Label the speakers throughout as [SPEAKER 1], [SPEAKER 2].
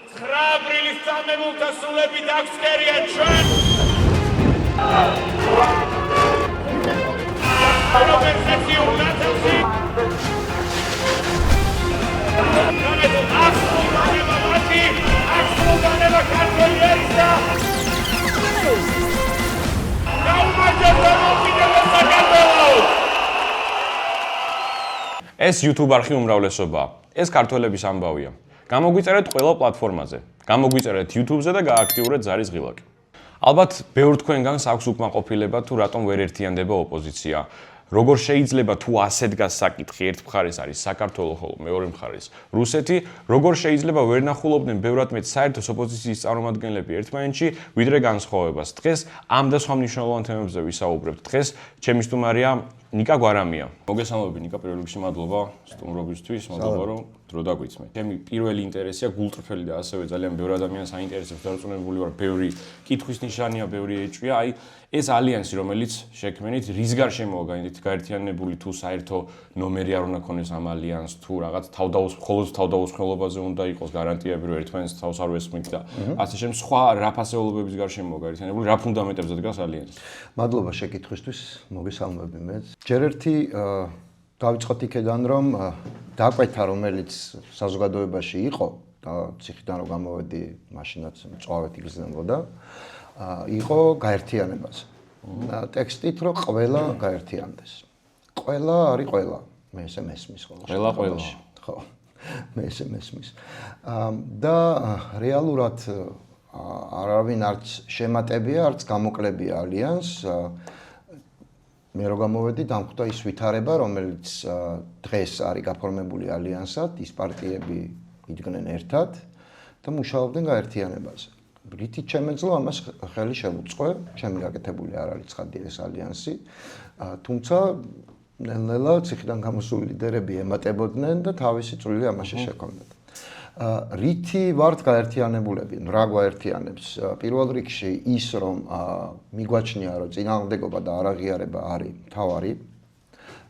[SPEAKER 1] 9 აპრილის წამებულთა სულები დაგსკერიან ჩვენ. Konversațion națională.
[SPEAKER 2] ეს YouTube არხი უმრავლესობაა. ეს ქართველების ამბავია. გამოგვიწერეთ ყველა პლატფორმაზე. გამოგვიწერეთ YouTube-ზე და გააქტიურეთ ზარის ღილაკი. ალბათ ბევრ თქვენგანს აქვს უკმაყოფილება თუ რატომ ვერ ერთიანდება ოპოზიცია. როგორ შეიძლება თუ ასე დგას საკითხი, ერთ მხარეს არის საქართველო, ხოლო მეორე მხარეს რუსეთი, როგორ შეიძლება ვერ ნახულობდნენ ბევრად მეტ საერთო ოპოზიციის წარმომადგენლები ერთმანეთში, ვიდრე განსხვავებას. დღეს ამ და სხვა მნიშვნელოვან თემებზე ვისაუბრებთ. დღეს ჩემი სტუმარია ნიკა გვარამია. მოგესალმები ნიკა, პირველ რიგში მადლობა სტუმრობისთვის, მადლობა რომ დრო დაგვიწმეთ. ჩემი პირველი ინტერესია გულწრფელი და ასევე ძალიან ბევრ ადამიანს აინტერესებს დარწმუნებული ვარ, ბევრი კითხვის ნიშანია, ბევრი ეჭვია. აი ეს ალიანსი, რომელიც შექმნით, რის გარშემოა გაერთიანებული თუ საერთო ნომერი არ უნდა ქონდეს ამ ალიანსს, თუ რაღაც თავდაუსხმელობაზე უნდა იყოს გარანტიები, რომ ერთმანეთს თავს არ ვესმით და ასე შემდეგ სხვა რა ფასეულობების გარშემოა გაერთიანებული, რა ფუნდამენტებზე დგას ალიანსი.
[SPEAKER 3] მადლობა შეკითხვისთვის, მოგესალმები მეც. ჯერ ერთი დავიწყოთ იქედან, რომ დაკვეთა, რომელიც საზოგადოებაში იყო და ციხიდან რომ გამოვედი, მაშინაც მწვავედ იგრძნობოდა, იყო გაერთიანებაზე. ტექსტით რომ ყველა გაერთიანდეს. ყველა არის ყველა. მე ესე მესმის ხოლმე.
[SPEAKER 2] ყველა.
[SPEAKER 3] ხო. მე ესე მესმის. და რეალურად არავინ არც შემატებია, არც გამოკლებია ალიანსს. მე რო გამოვედი, დამხვდა ის ვითარება, რომელიც დღეს არის გაფორმებული ალიანსად, ის პარტიები იდგნენ ერთად და მუშაობდნენ გაერთიანებაზე. რითიც შემეძლო ამას ხელი შევუწყო, ჩემი გაკეთებული არ არის ცხადია ეს ალიანსი, თუმცა ნელ-ნელა ციხიდან გამოსული ლიდერები ემატებოდნენ და თავისი წვლილი ამაში შექონდათ. რითი ვართ გაერთიანებულები, რა გვაერთიანებს? პირველ რიგში ის, რომ მიგვაჩნია, რომ წინააღმდეგობა და არაღიარება არის მთავარი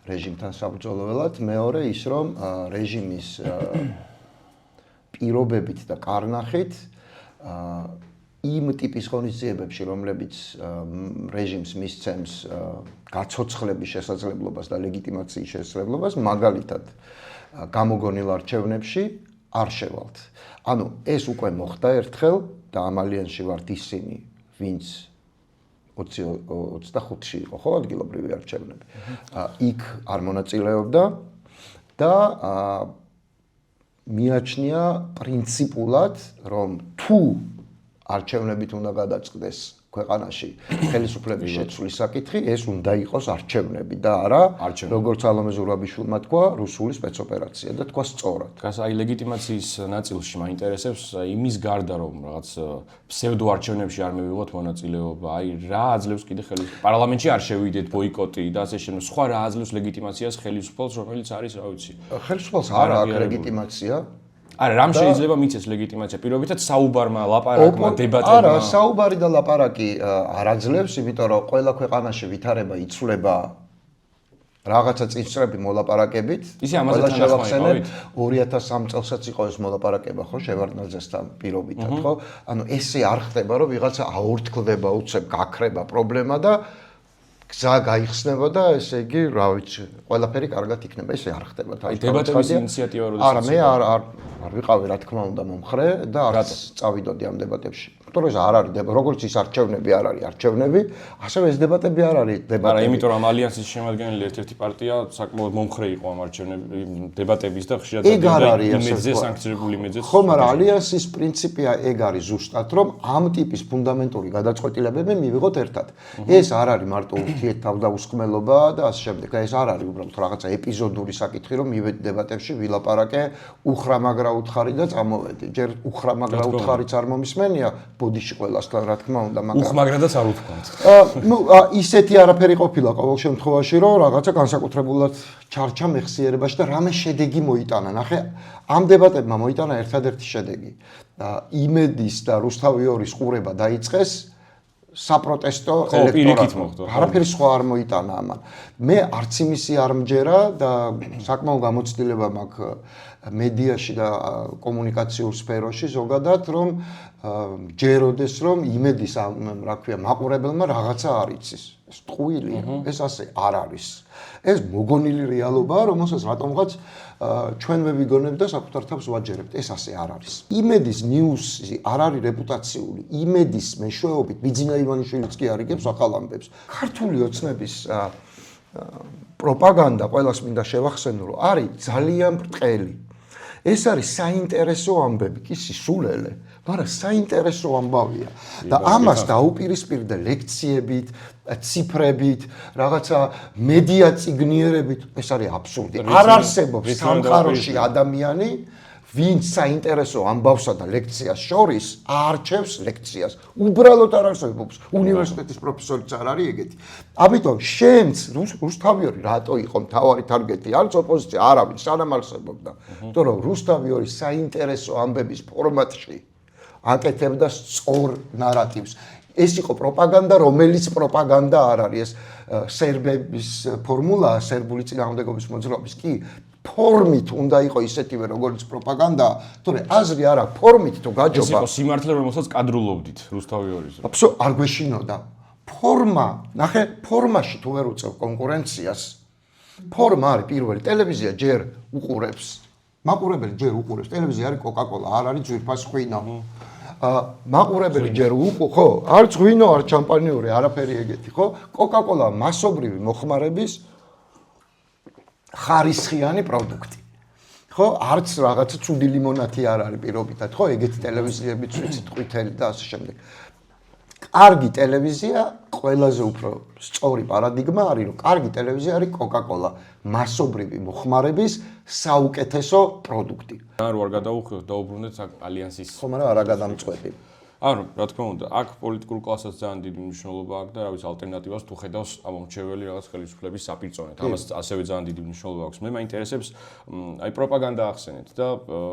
[SPEAKER 3] რეჟიმთან საბრძოლველად, მეორე ის, რომ რეჟიმის პირობებით და კარნახით იმ ტიპის ღონისძიებებში, რომლებიც რეჟიმს მისცემს გაცოცხლების შესაძლებლობას და ლეგიტიმაციის შესაძლებლობას, მაგალითად გამოგონილ არჩევნებში არ შევალთ. ანუ ეს უკვე მოხდა ერთხელ და ამ ალიანსში ვართ ისინი, ვინც 25-ში იყო ხო ადგილობრივი არჩევნები. იქ არ მონაწილეობდა და მიაჩნია პრინციპულად, რომ თუ არჩევნებით უნდა გადაწყდეს ქვეყანაში ხელისუფლების შეცვლის საკითხი, ეს უნდა იყოს არჩევნები და არა, როგორც ალომე ზურაბიშვილმა თქვა, რუსული სპეცოპერაცია და თქვა სწორად.
[SPEAKER 2] აი ლეგიტიმაციის ნაწილში მაინტერესებს იმის გარდა, რომ რაღაც ფსევდო არჩევნებში არ მივიღოთ მონაწილეობა, აი რა აძლევს კიდე ხელისუფლებას? პარლამენტში არ შევიდეთ, ბოიკოტი და ასე შემდეგ. სხვა რა აძლევს ლეგიტიმაციას ხელისუფლებას, რომელიც არის, რა ვიცი.
[SPEAKER 3] ხელისუფლებას არ აქვს ლეგიტიმაცია.
[SPEAKER 2] არა, რამ შეიძლება მიცეს ლეგიტიმაცია? პირობითად საუბარმა, ლაპარაკმა, დებატებმა.
[SPEAKER 3] არა, საუბარი და ლაპარაკი არ აძლევს, იმიტომ რომ ყველა ქვეყანაში ვითარება იცვლება რაღაცა წინსწრები მოლაპარაკებით.
[SPEAKER 2] ისე ამაზე თანახმად
[SPEAKER 3] 2003 წელსაც იყო ეს მოლაპარაკება, ხო, შევარდნაძესთან პირობითად, ხო? ანუ ესე არ ხდება, რომ ვიღაცა აორთქლდება, უცებ გაქრება პრობლემა და გზა გაიხსნება და ესე იგი, რა ვიცი, ყველაფერი კარგად იქნება, ესე არ ხდება.
[SPEAKER 2] აი დებატების ინიციატივა როდესაც
[SPEAKER 3] არა, მე არ ვიყავი, რა თქმა უნდა, მომხრე და არც წავიდოდი ამ დებატებში. იმიტომ რომ არ არის როგორც ის არჩევნები არ არის არჩევნები, ასევე ეს დებატები არ არის დებატები.
[SPEAKER 2] არა, იმიტომ რომ ალიანსის შემადგენელი ერთ-ერთი პარტია საკმაოდ მომხრე იყო ამ დებატების და ხშირად იმედზე სანქციონირებული იმედზე.
[SPEAKER 3] ხო, მაგრამ ალიანსის პრინციპია ეგ არის ზუსტად, რომ ამ ტიპის ფუნდამენტური გადაწყვეტილებები მივიღოთ ერთად. ეს არ არის მარტო თავდაუსხმელობა და ასე შემდეგ. ეს არ არის უბრალოდ რაღაცა ეპიზოდური საკითხი, რომ მივედი დებატებში, ვილაპარაკე, უხრამაგრა უთხარი და წამოვედი. ჯერ უხრამაგრა უთხარიც არ მომისმენია ბოდიში ყველასთან, რა თქმა უნდა, მაგრამ
[SPEAKER 2] უხმაგრადაც არ უთქვამთ.
[SPEAKER 3] ნუ ისეთი არაფერი ყოფილა ყოველ შემთხვევაში, რომ რაღაცა განსაკუთრებულად ჩარჩა მეხსიერებაში და რამე შედეგი მოიტანა. ნახე, ამ დებატებმა მოიტანა ერთადერთი შედეგი. იმედის და რუსთავი-2-ის ყურება დაიწყეს საპროტესტო ელექტორატი. არაფერი სხვა არ მოიტანა ამან. მე არც იმისი არ მჯერა და საკმაო გამოცდილება მაქვს მედიაში და კომუნიკაციურ სფეროში ზოგადად, რომ ჯეროდეს რომ იმედის რა ქვია მაყურებელმა რაღაცა არ იცის. ეს ტყუილია, ეს ასე არ არის. ეს მოგონილი რეალობაა, რომელსაც რატომღაც ჩვენ ვეგონებთ და საკუთარ თავს ვაჯერებთ. ეს ასე არ არის. იმედის ნიუსი არ არის რეპუტაციული. იმედის მეშვეობით ბიძინა ივანიშვილიც კი არიგებს ახალ ამბებს. ქართული ოცნების პროპაგანდა ყველას მინდა შევახსენო, რომ არის ძალიან ბრტყელი. ეს არის საინტერესო ამბები, კი სისულელე, მაგრამ საინტერესო ამბავია და ამას დაუპირისპირდა ლექციებით, ციფრებით, რაღაცა მედია წიგნიერებით, ეს არის აბსურდი. არ არსებობს სამყაროში ადამიანი, ვინც საინტერესო ამბავსა და ლექციას შორის არჩევს ლექციას. უბრალოდ არ არსებობს. უნივერსიტეტის პროფესორიც არ არის ეგეთი. ამიტომ შენც რუსთავიორი რატო იყო მთავარი თარგეტი? არც ოპოზიცია, არავინ სანამ არსებობდა. იმიტომ რომ რუსთავიორი საინტერესო ამბების ფორმატში აკეთებდა სწორ ნარატივს. ეს იყო პროპაგანდა, რომელიც პროპაგანდა არ არის. ეს სერბების ფორმულა, სერბული წინააღმდეგობის მოძრაობის კი ფორმით უნდა იყო ისეთივე როგორც პროპაგანდა, თორე აზრი არა ფორმით თუ გაჯობა.
[SPEAKER 2] ეს იყო სიმართლე, რომელსაც კადრულობდით რუსთავიორის.
[SPEAKER 3] აბსოლუტურად არ გვეშინოდა. ფორმა, ნახე, ფორმაში თუ ვერ უწევ კონკურენციას. ფორმა არის პირველი, ტელევიზია ჯერ უყურებს. მაყურებელი ჯერ უყურებს, ტელევიზია არის კოკაკოლა, არ არის ძვირფას ღვინო. მაყურებელი ჯერ ხო, არც ღვინო, არც შამპანიური, არაფერი ეგეთი, ხო? კოკაკოლა მასობრივი მოხმარების ხარისხიანი პროდუქტი. ხო, არც რაღაცა ცუდი ლიმონათი არ არის პირობითად, ხო, ეგეთი ტელევიზიებიც ვიცით ყვითელი და ასე შემდეგ. კარგი ტელევიზია, ყველაზე უფრო სწორი პარადიგმა არის, რომ კარგი ტელევიზია არის კოკაკოლა, მასობრივი მოხმარების საუკეთესო პროდუქტი.
[SPEAKER 2] არ ვარ გადაუხვევთ, დაუბრუნდეთ ალიანსის.
[SPEAKER 3] ხო, მაგრამ არა გადამწყვეტი.
[SPEAKER 2] ანუ, რა თქმა უნდა, აქ პოლიტიკურ კლასსაც ძალიან დიდი მნიშვნელობა აქვს და რა ვიცი, ალტერნატივას თუ ხედავს ამომრჩეველი რაღაც ხელისუფლების საპირწონედ. ამას ასევე ძალიან დიდი მნიშვნელობა აქვს. მე მაინტერესებს აი პროპაგანდა ახსენეთ და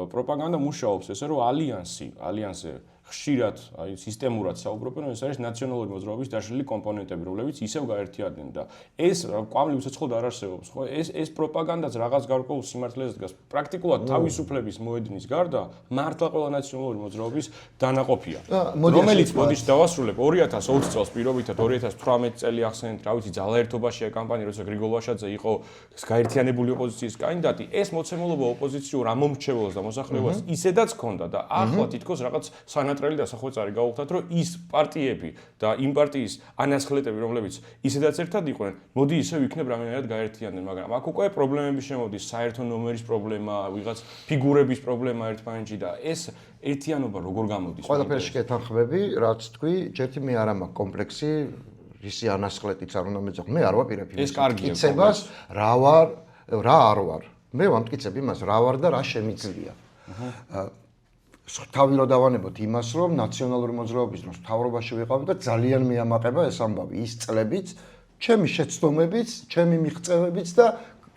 [SPEAKER 2] პროპაგანდა მუშაობს ესე რომ ალიანსზე ხშირად აი სისტემურად საუბრობენ, რომ ეს არის ნაციონალური მოძრაობის დაშლილი კომპონენტები, რომლებიც ისევ გაერთიანდნენ და ეს კვამლი უცოცხლოდ არ არსებობს, ხო? ეს პროპაგანდაც რაღაც გარკვეულ სიმართლეზე დგას. პრაქტიკულად თავისუფლების მოედნის გარდა მართლა ყველა ნაციონალური მოძრაობის დანაყოფია. რომელიც მოდიშ დავასრულებ 2020 წელს პირობითად 2018 წელი ახსენეთ, რა ვიცი, ძალაერთობაშია კამპანია, როცა გრიგოლ ვაშაძე იყო გაერთიანებული ოპოზიციის კანდიდატი, ეს მოცემულობა ოპოზიციურ ამომრჩეველს და მოსახლეობას ისედაც ჰქონდა და ახლა თითქოს რაღაც სანატრელი დასახვეწარი გაუხდათ, რომ ის პარტიები და იმ პარტიის ანასხლეტები, რომლებიც ისედაც ერთად იყვნენ, მოდი ისევ იქნებ რამენერად გაერთიანდნენ, მაგრამ აქ უკვე პრობლემები შემოდის, საერთო ნომერის პრობლემა, ვიღაც ფიგურების პრობლემა ერთმანეთში და ეს ერთიანობა როგორ გამოდის?
[SPEAKER 3] ყველაფერში კეთახმები, რაც თქვი, ჯერთი მე არ მაქვს კომპლექსი, რისი ანასხლეტიც არ უნდა მეძახო. მე არ ვაპირებ იმას.
[SPEAKER 2] ეს კარგია.
[SPEAKER 3] მტკიცებას რა ვარ, რა არ ვარ. მე ვამტკიცებ იმას, რა ვარ და რა შემიძლია. თავი რო დავანებოთ იმას, რომ ნაციონალური მოძრაობის დროს მთავრობაში ვიყავ და ძალიან მეამაყება ეს ამბავი, ის წლებიც, ჩემი შეცდომებიც, ჩემი მიღწევებიც და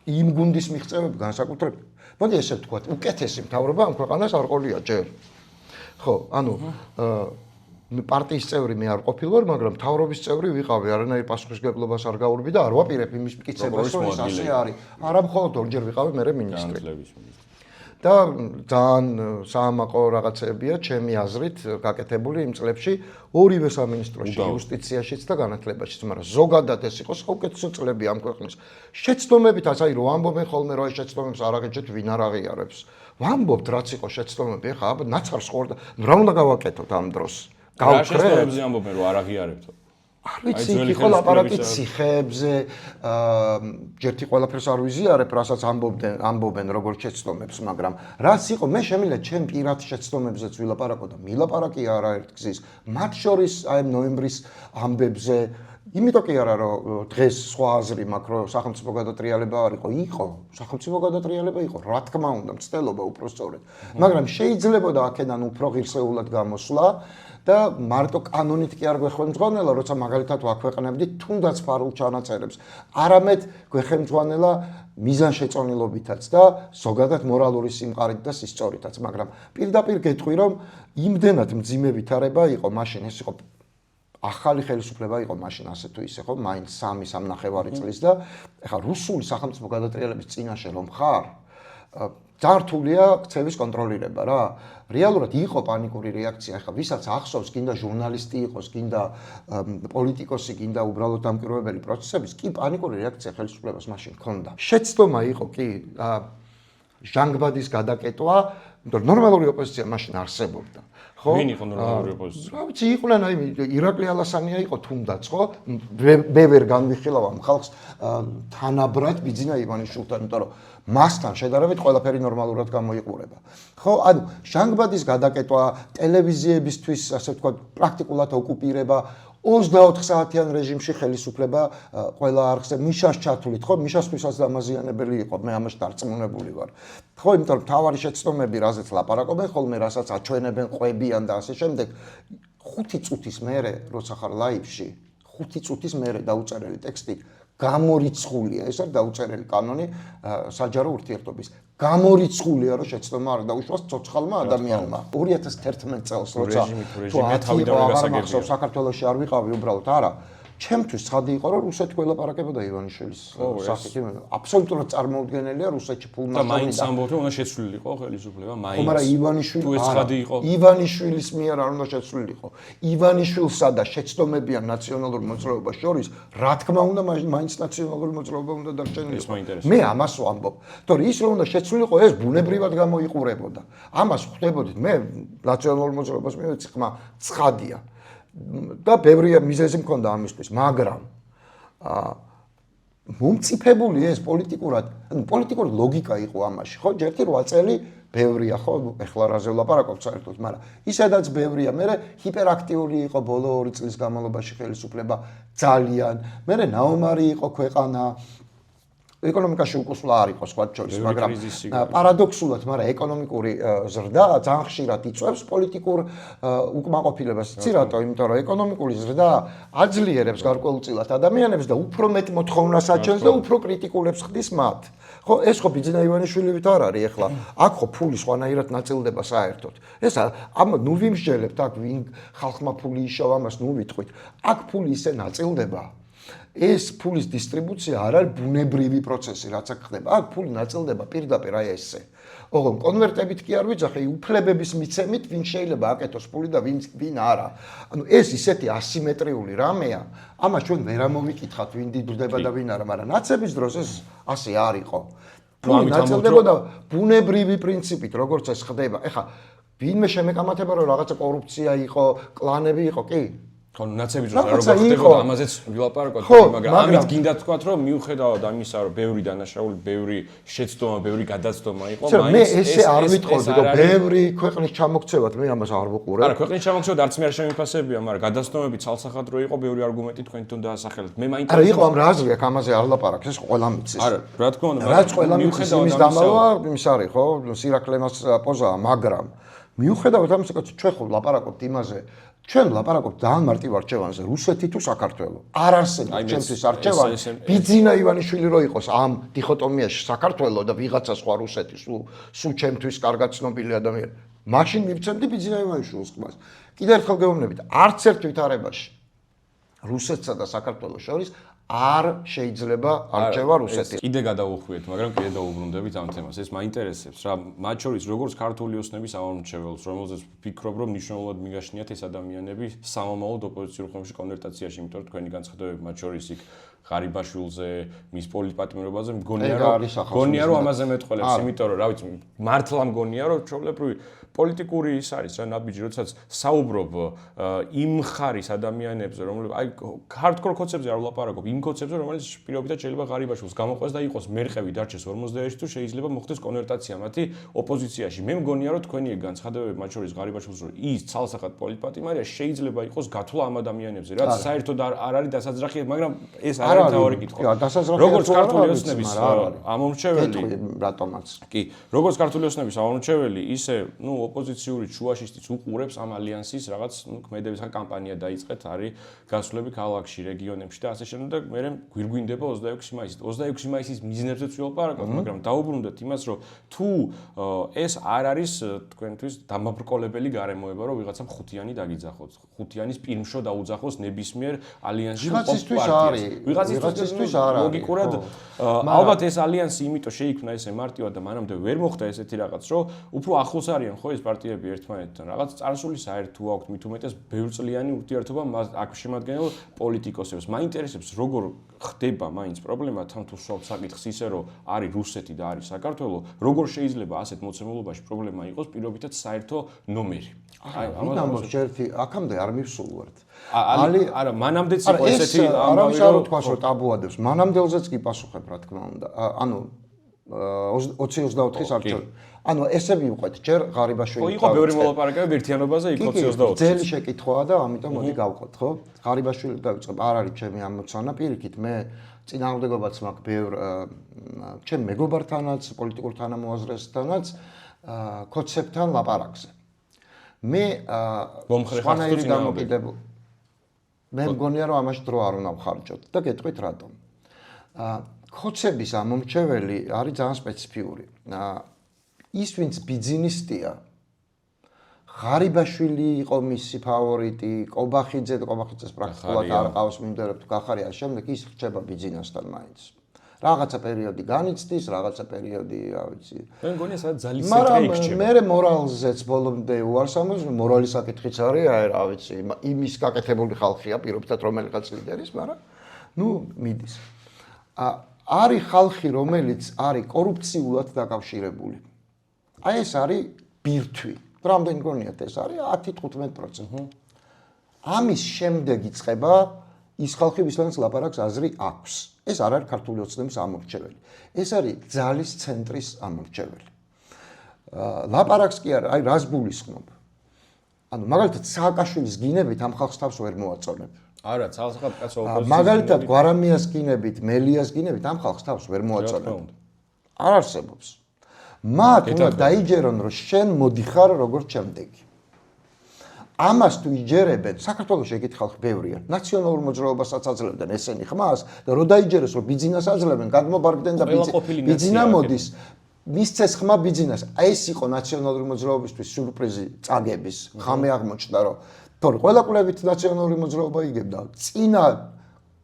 [SPEAKER 3] იმ გუნდის მიღწევები განსაკუთრებით. მოდი ესე ვთქვათ, უკეთესი მთავრობა ამ ქვეყანას არ ყოლია ჯერ. ხო, ანუ პარტიის წევრი მე არ ყოფილვარ, მაგრამ მთავრობის წევრი ვიყავი, არანაირ პასუხისმგებლობას არ გაურბი და არ ვაპირებ იმის მტკიცებას, რომ ეს ასე არის. არა მხოლოდ ორჯერ ვიყავი მე მინისტრი. და ძალიან საამაყო რაღაცებია ჩემი აზრით გაკეთებული იმ წლებში ორივე სამინისტროში, იუსტიციაშიც და განათლებაშიც, მაგრამ ზოგადად ეს იყო საუკეთესო წლები ამ ქვეყნის. შეცდომებითაც, აი რომ ამბობენ ხოლმე რომ ეს შეცდომებს არ აღეჭეთ, ვინ არ აღიარებს. ვამბობთ რაც იყო შეცდომები, ეხლა ნაცარს ხوار და რა უნდა გავაკეთოთ ამ დროს?
[SPEAKER 2] რა შეცდომებზე ამბობენ რომ არ აღიარებთ?
[SPEAKER 3] არ ვიცი, იყო ლაპარაკი ციხეებზე, ჯერთი ყველაფერს არ ვიზიარებ, რასაც ამბობენ როგორც შეცდომებს, მაგრამ რაც იყო, მე შემიძლია ჩემ პირად შეცდომებზეც ვილაპარაკო და მილაპარაკი არაერთ გზის, მათ შორის აი ნოემბრის ამბებზე, იმიტომ კი არა რომ დღეს სხვა აზრი მაქვს, რომ სახელმწიფო გადატრიალება არ იყო, სახელმწიფო გადატრიალება იყო, რა თქმა უნდა, მცდელობა უпростоრეთ, მაგრამ შეიძლებოდა აქედან უფრო ღირსეულად გამოსვლა და მარტო კანონით კი არ გვეხმძღვანელა, როცა მაგალითად ვაქვეყნებდით თუნდაც ფარულ ჩანაწერებს, არამედ გვეხმძღვანელა მიზანშეწონილობითაც და ზოგადად მორალური სიმყარით და სისწორითაც, მაგრამ პირდაპირ გეტყვი, რომ იმდენად მძიმე ვითარება იყო მაშინ, ეს იყო ახალი ხელისუფლება იყო მაშინ ასე თუ ისე, ხო, მაინც 3-3.5 წლის და ეხლა რუსული სახელმწიფო გადატრიალების წინაშე რომ ხარ, ძალიან რთულია ქცევის კონტროლირება რა. რეალურად იყო პანიკური რეაქცია, ახლა ვისაც ახსოვს, კიდე ჟურნალისტი იყოს, კიდე პოლიტიკოსი, კიდე უბრალოდ დამკვირვებელი პროცესების, კი პანიკური რეაქცია ხელისუფლებას მაშინ ჰქონდა. შეცდომა იყო კი ჟანგბადის გადაკეტვა, იმიტომ რომ ნორმალური ოპოზიცია მაშინ არსებობდა. ხო?
[SPEAKER 2] ვინ იყო ნორმალური ოპოზიცია?
[SPEAKER 3] რა ვიცი, იყვნენ აი ირაკლი ალასანია იყო თუნდაც, ხო? მე ვერ განვიხილავ ამ ხალხს თანაბრად ბიძინა ივანიშვილთან, იმიტომ რომ მასთან შედარებით ყველაფერი ნორმალურად გამოიყურება. ხო, ანუ ჟანგბადის გადაკეტვა, ტელევიზიებისთვის, ასე ვთქვათ, პრაქტიკულად ოკუპირება 24 საათიან რეჟიმში ხელისუფლება ყველა არხზე მიშას ჩათვლით, ხო? მიშასთვისაც დამაზიანებელი იყო, მე ამაში დარწმუნებული ვარ. ხო, იმიტომ რომ თავარი შეცდომები, რაზეც ლაპარაკობენ ხოლმე, რასაც აჩვენებენ, ყვებიან და ასე შემდეგ, 5 წუთის მერე, როცა ხარ ლაივში, 5 წუთის მერე დაუწერელი ტექსტი გამორიცხულია, ეს არის დაუწერელი კანონი საჯარო ურთიერთობის. გამორიცხულია, რომ შეცდომა არ დაუშვას ცოცხალმა ადამიანმა. 2011 წელს, როცა თუ ახსოვს საქართველოში არ ვიყავი უბრალოდ არა, ჩემთვის ცხადი იყო, რომ რუსეთი ველაპარაკებოდა ივანიშვილის სახით. აბსოლუტურად წარმოუდგენელია რუსეთში ფულმა
[SPEAKER 2] და მაინც ამბობთ, რომ უნდა შეცვლილიყო ხელისუფლება, მაინც.
[SPEAKER 3] მაგრამ ივანიშვილი
[SPEAKER 2] თუ ეს ცხადი იყო.
[SPEAKER 3] ივანიშვილის მიერ არ უნდა შეცვლილიყო. ივანიშვილსა და შეცდომებიან ნაციონალურ მოძრაობას შორის, რა თქმა უნდა, მაინც ნაციონალური მოძრაობა უნდა დარჩენილიყო. მე ამას ვამბობ. თორე ის რომ უნდა შეცვლილიყო, ეს ბუნებრივად გამოიყურებოდა. ამას ხვდებოდით, მე ნაციონალურ მოძრაობას მივეცი ხმა ცხადია. და ბევრია მიზეზი მქონდა ამისთვის, მაგრამ მომწიფებული ეს პოლიტიკური ლოგიკა იყო ამაში, ხო? ჯერ 8 წელი ბევრია, ხო? ეხლა რაზე ვლაპარაკობ საერთოდ, მაგრამ ისედაც ბევრია, მე ჰიპერაქტიული იყო ბოლო 2 წლის განმავლობაში ხელისუფლება ძალიან, მე ნაომარი იყო ქვეყანა ეკონომიკაში უკუსვლა არ იყო სხვა შორის, მაგრამ პარადოქსულად, მაგრამ ეკონომიკური ზრდა ძალიან ხშირად იწვევს პოლიტიკურ უკმაყოფილებას. იცი რატო? იმიტომ რომ ეკონომიკური ზრდა აძლიერებს გარკვეულწილად ადამიანებს და უფრო მეტ მოთხოვნას აჩენს და უფრო კრიტიკულებს ხდის მათ. ხო, ეს ხო ბიძინა ივანიშვილივით არ არის ახლა. აქ ხო ფული სხვანაირად ნაწილდება საერთოდ. ეს ნუ ვიმსჯელებთ, აქ ვინ ხალხმა ფული იშავა, ამას ნუ ვიტყვით. აქ ფული ისე ნაწილდება. ეს ფულის დისტრიბუცია არ არის ბუნებრივი პროცესი, რაც აქ ხდება. აქ ფული ნაწილდება პირდაპირ აი ესე. ოღონდ კონვერტებით კი არ ვიძახე, უფლებების მიცემით ვინ შეიძლება აკეთოს ფული და ვინ არა. ანუ ეს ისეთი ასიმეტრიული რამეა, ამას ჩვენ ვერ ამოვიკითხავთ ვინ დიდდება და ვინ არა, მაგრამ ნაცების დროს ეს ასე არ იყო. ფული ნაწილდებოდა ბუნებრივი პრინციპით, როგორც ეს ხდება. ეხლა ვინმე შემეკამათება რომ რაღაცა კორუფცია იყო, კლანები იყო, კი?
[SPEAKER 2] ხო, ნაცების დროს როგორ ხდებოდა, ამაზეც ვილაპარაკოთ, მაგრამ ამით გინდა თქვათ, რომ მიუხედავად ამისა, რომ ბევრი დანაშაული, ბევრი შეცდომა, ბევრი გადაცდომა იყო,
[SPEAKER 3] მაინც მე ესე არ ვიტყოდი, რომ ბევრი ქვეყნის ჩამოქცევად მე ამას არ ვუყურებ.
[SPEAKER 2] არა, ქვეყნის ჩამოქცევად არც მე არ შემიფასებია, მაგრამ გადაცდომები ცალსახადრო იყო, ბევრი არგუმენტი თქვენთან დაასახელეთ. მე მაინც
[SPEAKER 3] არა, იყო ამ რაზრი აქ ამაზე არ ლაპარაკს, ეს ყველა მიცის.
[SPEAKER 2] არა, რა თქმა უნდა,
[SPEAKER 3] რაც ყველა მიცის იმის დამალვა, იმის არის, ხო? სირაკლემას პოზაა, მაგრამ მიუხედავად ამისა, ჩვენ ხო ლაპარაკობთ იმაზე, ჩვენ ლაპარაკობთ ძალიან მარტივ არჩევანზე, რუსეთი თუ საქართველო. არ არსებობს ჩვენთვის არჩევანი. ბიძინა ივანიშვილი რო იყოს ამ დიქოტომიაში საქართველო და ვიღაცა სხვა რუსეთი, სულ ჩვენთვის კარგად ცნობილი ადამიანი. მაშინ მივცემდი ბიძინა ივანიშვილის ყმას. კიდევ ერთხელ გეუბნებით, არც ერთ ვითარებაში რუსეთსა და საქართველოს შორის არ შეიძლება არჩევა რუსეთის.
[SPEAKER 2] კიდე გადავუხვიეთ, მაგრამ კიდე დაუბრუნდებით ამ თემას. ეს მაინტერესებს რა, მათ შორის როგორც ქართული ოსნების ამომრჩეველს, რომელზეც ვფიქრობ, რომ მნიშვნელოვნად მიგაშნიათ ეს ადამიანები სამომავლოდ ოპოზიციურ ხმებში კონვერტაციაში, იმიტომ რომ თქვენი განცხადებები მათ შორის იქ ღარიბაშვილზე, მის პოლიტპატიმრობაზე მგონია რომ ამაზე მეტყველებს, იმიტომ რომ რა ვიცი, მართლა მგონია რომ ჩვეულებრივი პოლიტიკური ის არის რა ნაბიჯი, როდესაც საუბრობ იმ ხარის ადამიანებზე, რომლებიც აი ჰარდკორ კოცებზე არ ვლაპარაკობ, იმ კოცებზე, რომელიც პირობითად შეიძლება ღარიბაშვილს გამოყვეს და იყოს მერყევი დარჩეს 46 თუ შეიძლება მოხდეს კონვერტაცია მათი ოპოზიციაში. მე მგონია რომ თქვენი განცხადებები მათ შორის ღარიბაშვილს რომ ის ცალსახად პოლიტპატიმარია შეიძლება იყოს გათვლა ამ ადამიანებზე, რაც საერთოდ არ არის დასაძრახი, მაგრამ ეს არ არის თავი კითხვა. როგორც ქართული ოსნების ამომრჩეველი,
[SPEAKER 3] რატომაც.
[SPEAKER 2] კი, როგორც ქართული ოსნების ამომრჩეველი, ისე, ნუ ოპოზიციური ჩუვაშისტიც უყურებს ამ ალიანსის რაღაც, ნუ ქმედების კამპანია დაიწყეთ, არის გასვლები ქალაქში, რეგიონებში და ასე შემდეგ. მე გვირგვინდება 26 მაისით. 26 მაისის მიზნებზეც ვილაპარაკოთ, მაგრამ დაუბრუნდეთ იმას, რომ თუ ეს არ არის თქვენთვის დამაბრკოლებელი გარემოება, რომ ვიღაცამ ხუთიანი დაგიძახოთ. ხუთიანის პირმშო დაუძახოს ნებისმიერ ალიანსში
[SPEAKER 3] ვიღაცისთვის არის. ვიღაცისთვის არ არის.
[SPEAKER 2] ლოგიკურად ალბათ ეს ალიანსი იმიტომ შეიქმნა ესე მარტივად და მანამდე ვერ მოხდა ესეთი რაღაც, რომ უფრო ახლოს არიან ხო ეს პარტიები ერთმანეთთან. რაღაც წარსული საერთო აქვთ მით უმეტეს ბევრწლიანი ურთიერთობა აქ შემადგენელ პოლიტიკოსებს. მაინტერესებს როგორ ხდება მაინც პრობლემა თან თუ საკითხს ისე რომ არის რუსეთი და არის საქართველო, როგორ შეიძლება ასეთ მოცემულობაში პრობლემა იყოს პირობითად საერთო ნომერი.
[SPEAKER 3] აი ამბობს ერთი აქამდე არ მივსულვართ.
[SPEAKER 2] არა, მანამდეც იყო ესეთი
[SPEAKER 3] ამბავი რომ თქვას რომ ტაბუადებს. მანამდელზეც კი პასუხებ რა თქმა უნდა. ანუ 20-24-ის არჩევნ. ანუ ესე მივყვეთ, ჯერ ღარიბაშვილი.
[SPEAKER 2] იყო ბევრი მოლაპარაკებები ერთიანობაზე იქ 20-24.
[SPEAKER 3] ძელი შეკითხვაა და ამიტომ მოდი გავყოთ, ხო? ღარიბაშვილი დავიწყებ. არ არის ჩემი ამოცანა, პირიქით მე წინააღმდეგობაც მაქვს ბევრ ჩემ მეგობართანაც, პოლიტიკურ თანამოაზრესთანაც კონცეპტთან ლაპარაკზე. მე სხვანაირი დამოკიდებული. მე მგონია რომ ამაში დრო არ უნდა ვხარჯოთ და გეტყვით რატომ. კონცეპტის ამომრჩეველი არის ძალიან სპეციფიური. ის ვინც ბიზნესია ღარიბაშვილი იყო მისი ფავორიტი, კობახიძე და კობახიძეს პრაქტიკულად არ ყავს მიმდევრებ თუ გახარია შემდეგ ის რჩება ბიზნესთან მაინც. რაღაცა პერიოდი განიცდის, რაღაცა პერიოდი, რა ვიცი.
[SPEAKER 2] მე მგონია სადაც ძალისწრე იქჩება.
[SPEAKER 3] მე მორალზეც ბოლომდე უარსამოს, მორალის საკითხიც არის, აი რა ვიცი, იმის გაკეთებული ხალხია პირობითად რომელიღაც ლიდერის, მაგრამ ნუ მიდის. არის ხალხი, რომელიც არის კორუფციულად დაკავშირებული. აი ეს არის ბირთვი. რამდენი გონიათ ეს არის 10-15%. ამის შემდეგ იწყება ის ხალხი, ვისთანაც ლაპარაკს აზრი აქვს. ეს არ არის ქართული ოცნების ამორჩეველი. ეს არის ძალის ცენტრის ამორჩეველი. ლაპარაკს კი არა, აი რას გულისხმობ. ანუ მაგალითად სააკაშვილის გინებით ამ ხალხს თავს ვერ მოაწონებ.
[SPEAKER 2] არა, ცალსახად კაცო ოპოზიცია.
[SPEAKER 3] მაგალითად გვარამიას გინებით, მელიას გინებით ამ ხალხს თავს ვერ მოაწონებ. არ არსებობს. მათ უნდა დაიჯერონ რომ შენ მოდიხარ როგორც შემდეგი. ამას თუ იჯერებენ, საქართველოს ეგეთი ხალხი ბევრია. ნაციონალურ მოძრაობასაც აძლევდნენ ესენი ხმას და რო დაიჯერეს რომ ბიზნეს აძლევენ, გადმობარგდნენ და ბიზნა მოდის. მისცეს ხმა ბიზნეს. აი ეს იყო ნაციონალური მოძრაობისთვის სიურპრიზი წაგების. ხამე აღმოჩნდა რომ თორე ყველა კვლევით ნაციონალური მოძრაობა იგებდა. წინა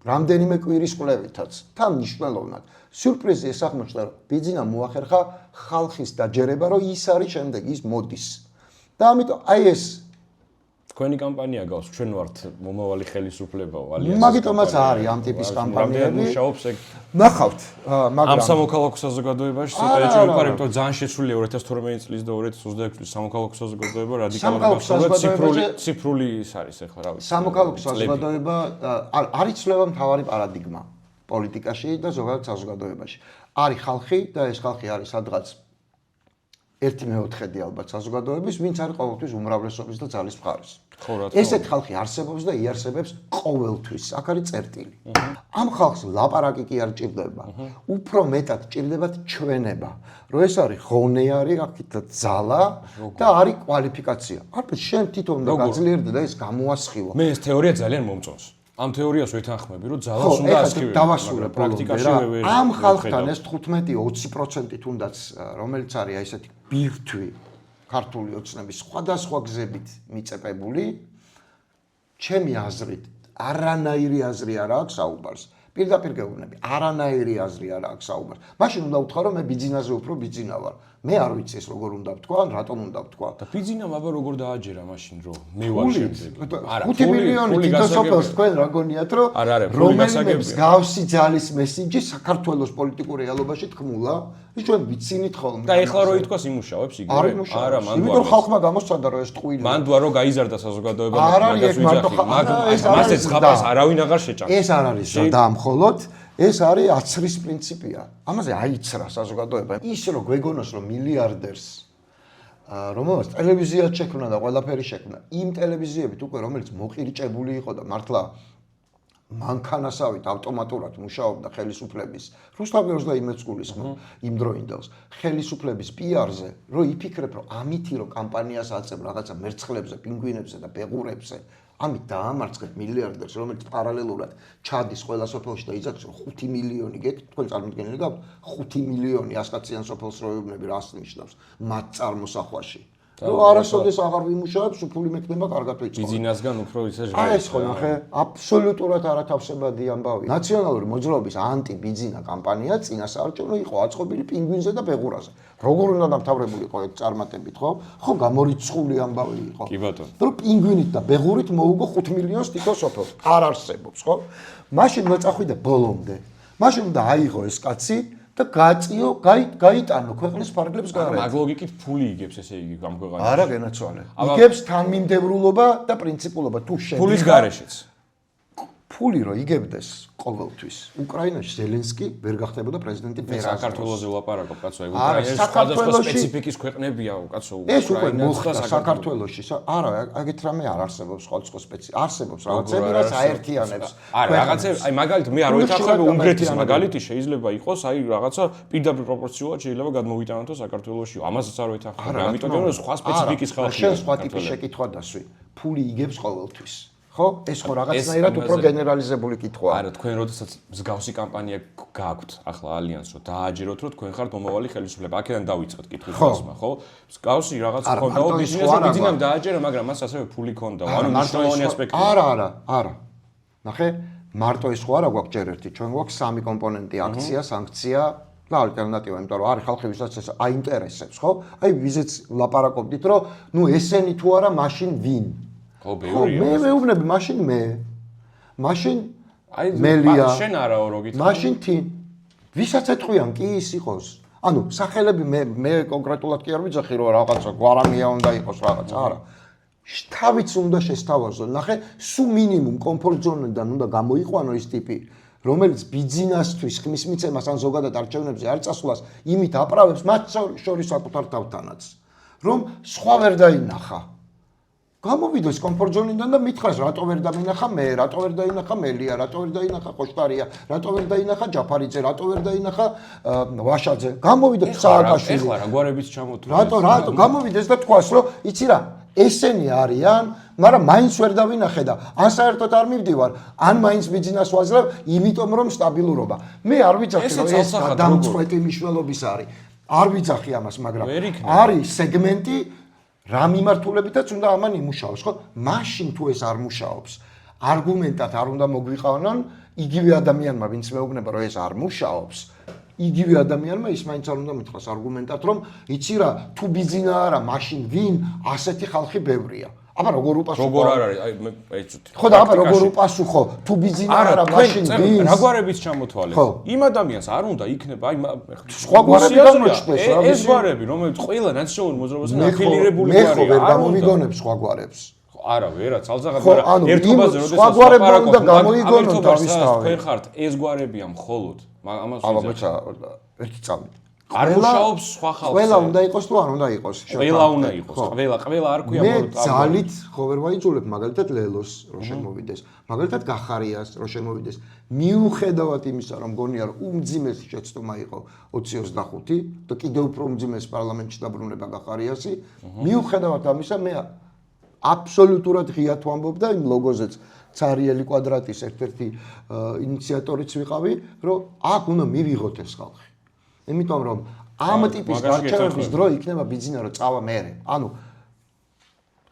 [SPEAKER 3] რამდენიმე კვირის კვლევითაც თან მნიშვნელოვნად. სიურპრიზი ეს აღმოჩნდა რომ ბიზნა მოახერხა ხალხის დაჯერება რომ ის არის შემდეგ ის მოდის. და ამიტომ აი ეს
[SPEAKER 2] თქვენი კამპანია გავს, ჩვენ ვართ მომავალი ხელისუფლებაო, ალიანსის.
[SPEAKER 3] მაგიტომაც არის ამ ტიპის კამპანიები.
[SPEAKER 2] მუშაობს ეგ.
[SPEAKER 3] ნახავთ, მაგრამ
[SPEAKER 2] ამ სამოქალაქო საზოგადოებაში სიტყვაში ვიყარებ, რომ ძალიან შეცვლილია 2012 წლის და 2026 წლის სამოქალაქო საზოგადოება რადიკალურად გახსოვდა, ციფრული ის არის ახლა, რა ვიცი.
[SPEAKER 3] სამოქალაქო საზოგადოება არის ცვლილება მთავარი პარადიგმა პოლიტიკაში და ზოგადად საზოგადოებაში. არის ხალხი და ეს ხალხი არის სადღაც 1/4 ალბათ საზოგადოების, ვინც არის ყოველთვის უმრავლესობის და ძალის მხარეს. ესეთ ხალხი არსებობს და იარსებებს ყოველთვის. აქ არის წერტილი. ამ ხალხს ლაპარაკი კი არ ჭირდება. უფრო მეტად ჭირდებათ ჩვენება. რომ ეს არის ღონეარი, აქითაც ძალა და არის კვალიფიკაცია. არც შენ თვითონ უნდა გაძლიერდე და ეს გამოასხივო.
[SPEAKER 2] მე ეს თეორია ძალიან მომწონს. ამ თეორიას ვეთანხმები, რომ ძალას უნდა ასხივებდეს.
[SPEAKER 3] დავასრულებ პრაქტიკაში. ამ ხალხთან ეს 15-20% თუნდაც, რომელიც არის აი ესეთი ბირთვი ქართული ოცნების სხვადასხვა გზებით მიწებებული, ჩემი აზრით, არანაირი აზრი არ აქვს საუბარს. პირდაპირ გეუბნები, არანაირი აზრი არ აქვს საუბარს. მაშინ უნდა ვთქვა, რომ მე ბიზნესზე უფრო ბიზნა ვარ. მე არ ვიცი ეს როგორ უნდა ვთქვა, რატომ უნდა ვთქვა.
[SPEAKER 2] და ბიზნესმა აბა როგორ დააჯერა მაშინ, რომ მე ვარ შემდეგი.
[SPEAKER 3] 5 მილიონი თითოსოფელს თქვენ რა გონიათ, რომ რომელიმე მსგავსი ძალის მესიჯი საქართველოს პოლიტიკურ რეალობაში თქმულა? ის ჩვენ ვიცინით ხოლმე.
[SPEAKER 2] და ეხლა რო ითქვას იმუშავებს იგი?
[SPEAKER 3] არა, მანდ ხალხმა გამოსცადა რომ ეს ტყუილი.
[SPEAKER 2] მანდ რო გაიზარდა საზოგადოება მაგას ვიძახი. მასეც ხაპას არავინ აღარ შეჭამს.
[SPEAKER 3] ეს არ არის დაამხოლოდ ეს არის აცრის პრინციპია. ამაზე აიცრა საზოგადოება. ის რომ გვეგონოს რომ მილიარდერს რომელსაც ტელევიზია შექმნა და ყველაფერი შექმნა, იმ ტელევიზიებით უკვე რომელიც მოყირჭებული იყო და მართლა მანქანასავით ავტომატურად მუშაობდა ხელისუფლების რუსთავ ბერძნაიმეც გულისხმობ იმ დროინდელს ხელისუფლების პიარზე რომ იფიქრებ რომ ამითი რომ კამპანიას აწევ რაღაცა მერცხლებზე, პინგვინებზე და ბეღურებზე ამით დაამარცხეთ მილიარდერს რომელიც პარალელურად ჩადის ყველა სოფელში და იზარდებს რომ 5 მილიონი გეკ თქვენ წარმოდგენილი გაქვთ 5 მილიონი ასკაციან სოფელს რო ეუბნები რას ნიშნავს მათ წარმოსახვაში რომ არასოდეს აღარ ვიმუშავებს, უფული მექნება კარგად ვიცხოვრებ.
[SPEAKER 2] ბიზნესგან უფრო ისე
[SPEAKER 3] ეს ხო ნახე, აბსოლუტურად არათავსებადი ამბავი. ნაციონალური მოძრაობის ანტიბიზინა კამპანია წინასაარჩევნო იყო აწყობილი პინგვინზე და ბეღურაზე. როგორ უნდა დამთავრებული იყო ეგ წარმატებით, ხო? ხო, გამორიცხული ამბავი იყო.
[SPEAKER 2] კი ბატონო.
[SPEAKER 3] რომ პინგვინით და ბეღურით მოუგო 5 მილიონს თითო სოფელს. არ არსებობს, ხო? მაშინ მოწახვიდა ბოლომდე. მაშინ უნდა აიღო ეს კაცი და გააწიო, გაიტანო ქვეყნის ფარგლებს გარეთ.
[SPEAKER 2] მაგ ლოგიკით ფული იგებს ესე იგი ამ ქვეყანაში.
[SPEAKER 3] არა გენაცვალე. იგებს თანმიმდევრულობა და პრინციპულობა თუ შედიხარ.
[SPEAKER 2] ფულის გარეშეც.
[SPEAKER 3] ფული რო იგებდეს ყოველთვის. უკრაინაში ზელენსკი ვერ გახდებოდა პრეზიდენტი ვერასდროს.
[SPEAKER 2] საქართველოზე ვლაპარაკობ, კაცო, ეგ
[SPEAKER 3] არა,
[SPEAKER 2] უკრაინაში
[SPEAKER 3] საქართველოში-
[SPEAKER 2] სხვადასხვა სპეციფიკის ქვეყნებია, კაცო,
[SPEAKER 3] ეს უკვე
[SPEAKER 2] უკრაინა
[SPEAKER 3] მოხდა
[SPEAKER 2] და
[SPEAKER 3] საქართველოში. არა, აგეთ რამე არ არსებობს სხვადასხვა არსებობს რაღაცები, რაც აერთიანებს.
[SPEAKER 2] არა, რაღაცები, აი მაგალითად მე არ
[SPEAKER 3] ფულის
[SPEAKER 2] ვეთანხმები
[SPEAKER 3] შვილად
[SPEAKER 2] უნგრეთის
[SPEAKER 3] გამაერთიანებელი.
[SPEAKER 2] მაგალითი შეიძლება იყოს, აი რაღაცა პირდაპირ პროპორციულად შეიძლება გადმოვიტანოთ საქართველოში. ამასაც არ ვეთანხმები, ამიტომ რომ სხვა სპეციფიკის ხალხია.
[SPEAKER 3] შენ სხვა ტიპის შეკითხვა დასვი. ფული იგებს ყოველთვის. ხო? ეს ხო რაღაცნაირად უფრო გენერალიზებული კითხვაა.
[SPEAKER 2] არა, თქვენ როდესაც მსგავსი კამპანია გაქვთ ახლა ალიანსო, დააჯეროთ რომ თქვენ ხართ მომავალი ხელისუფლება. აქედან დავიწყოთ კითხვის დასმა, ხო? მსგავსი რაღაც ქონდა, ბიზნესამ დააჯერა, მაგრამ მას ასევე ფული ქონდა. ანუ მნიშვნელოვანი ასპექტია.
[SPEAKER 3] არა. ნახე, მარტო ეს ხო არა გვაქვს ჯერ ერთი, ჩვენ გვაქვს სამი კომპონენტი: აქცია, სანქცია და ალტერნატივა, იმიტომ რომ არის ხალხი, ვისაც ეს აინტერესებს, ხო? აი ვიზეც ლაპარაკობდით, რომ ნუ ესენი თუ არა, მაშინ ვინ?
[SPEAKER 2] ხო, ბევრია.
[SPEAKER 3] მე მეუბნები, მაშინ მე. მაშინ
[SPEAKER 2] აი
[SPEAKER 3] მელია.
[SPEAKER 2] შენ არაო რო გითხრა.
[SPEAKER 3] მაშინ თი. ვისაც ეთქვიან კი ის იყოს. ანუ სახელები მე კონკრეტულად კი არ ვიცახი რომ რაღაცა გვარამია უნდა იყოს რაღაცა, არა. თავიც უნდა შესთავაზო. ნახე, სულ მინიმუმ კომფორტ ზონიდან უნდა გამოიყვანო ის ტიპი, რომელიც ბიზნესთვის ხმის მიცემას ან ზოგადად არჩევნებზე არ წასვლას იმით აპრავებს მათ შორის საკუთარ თავთანაც. რომ სხვა ვერ დაინახა. გამოვიდეს კომფორტ ზონიდან და მითხრას რატო ვერ დამინახა მე, რატო ვერ დაინახა მელია, რატო ვერ დაინახა ხოშტარია, რატო ვერ დაინახა ჯაფარიძე, რატო ვერ დაინახა ვაშაძე. გამოვიდეს სააკაშვილი.
[SPEAKER 2] ეხლა რა გვარებიც ჩამოთვლეს.
[SPEAKER 3] რატო გამოვიდეს და თქვას რომ იცი რა, ესენი არიან, მაგრამ მაინც ვერ დავინახე და ან საერთოდ არ მივდივარ, ან მაინც ბიზნეს ვაძლევ, იმიტომ რომ სტაბილურობა. მე არ ვიცახი რომ ეს დამწყვეტი მნიშვნელობის არის. არ ვიცახი ამას, მაგრამ არის სეგმენტი რა მიმართულებითაც უნდა ამან იმუშაოს, ხო? მაშინ თუ ეს არ მუშაობს, არგუმენტად არ უნდა მოგვიყავნონ იგივე ადამიანმა, ვინც მეუბნება, რომ ეს არ მუშაობს, იგივე ადამიანმა ის მაინც არ უნდა მითხრას არგუმენტად, რომ იცი რა, თუ ბიზნა არა, მაშინ ვინ ასეთი ხალხი ბევრია. აბა როგორ უპასუხო?
[SPEAKER 2] როგორ არ არის? აი მე ეცუთ.
[SPEAKER 3] ხო და აბა როგორ უპასუხო? თუ ბიზნა არა, მაშინ ვინ?
[SPEAKER 2] რა გვარებიც ჩამოთვალეთ. იმ ადამიანს არ უნდა იქნება, აი
[SPEAKER 3] სხვა გვარები გამოჩნდეს, რა
[SPEAKER 2] ეს გვარები, რომელიც ყველა ნაციონალურ მოძრაობასთან აფილირებული
[SPEAKER 3] გვარია. მე ხო ვერ
[SPEAKER 2] არ უნდა.
[SPEAKER 3] გამომიგონებ სხვა გვარებს.
[SPEAKER 2] არა, ვერა, ცალსაღად, მაგრამ ერთობაზე როდესაც
[SPEAKER 3] სხვა გვარები უნდა გამოიგონოთ თავისთავად.
[SPEAKER 2] თქვენ ხართ ეს გვარებია მხოლოდ, ამას
[SPEAKER 3] აბა ბიჭა, ერთი წამით.
[SPEAKER 2] არ მუშაობს სხვა ხალხზე.
[SPEAKER 3] ყველა უნდა იყოს თუ არ უნდა იყოს?
[SPEAKER 2] ყველა უნდა იყოს. ყველა არ ქვია
[SPEAKER 3] მე ძალით ხო ვერ ვაიძულებ მაგალითად ლელოს რო შემოვიდეს, მაგალითად გახარიას რო შემოვიდეს. მიუხედავად იმისა, რომ მგონია რომ უმძიმესი შეცდომა იყო 2025 და კიდევ უფრო უმძიმესი პარლამენტში დაბრუნება გახარიასი, მიუხედავად ამისა მე აბსოლუტურად ღიად ვამბობ და იმ ლოგოზეც ცარიელი კვადრატის ერთ-ერთი ინიციატორიც ვიყავი, რომ აქ უნდა მივიღოთ ეს ხალხი. იმიტომ რომ ამ ტიპის გარჩევების დრო იქნება ბიზნესი რომ წავა მერე. ანუ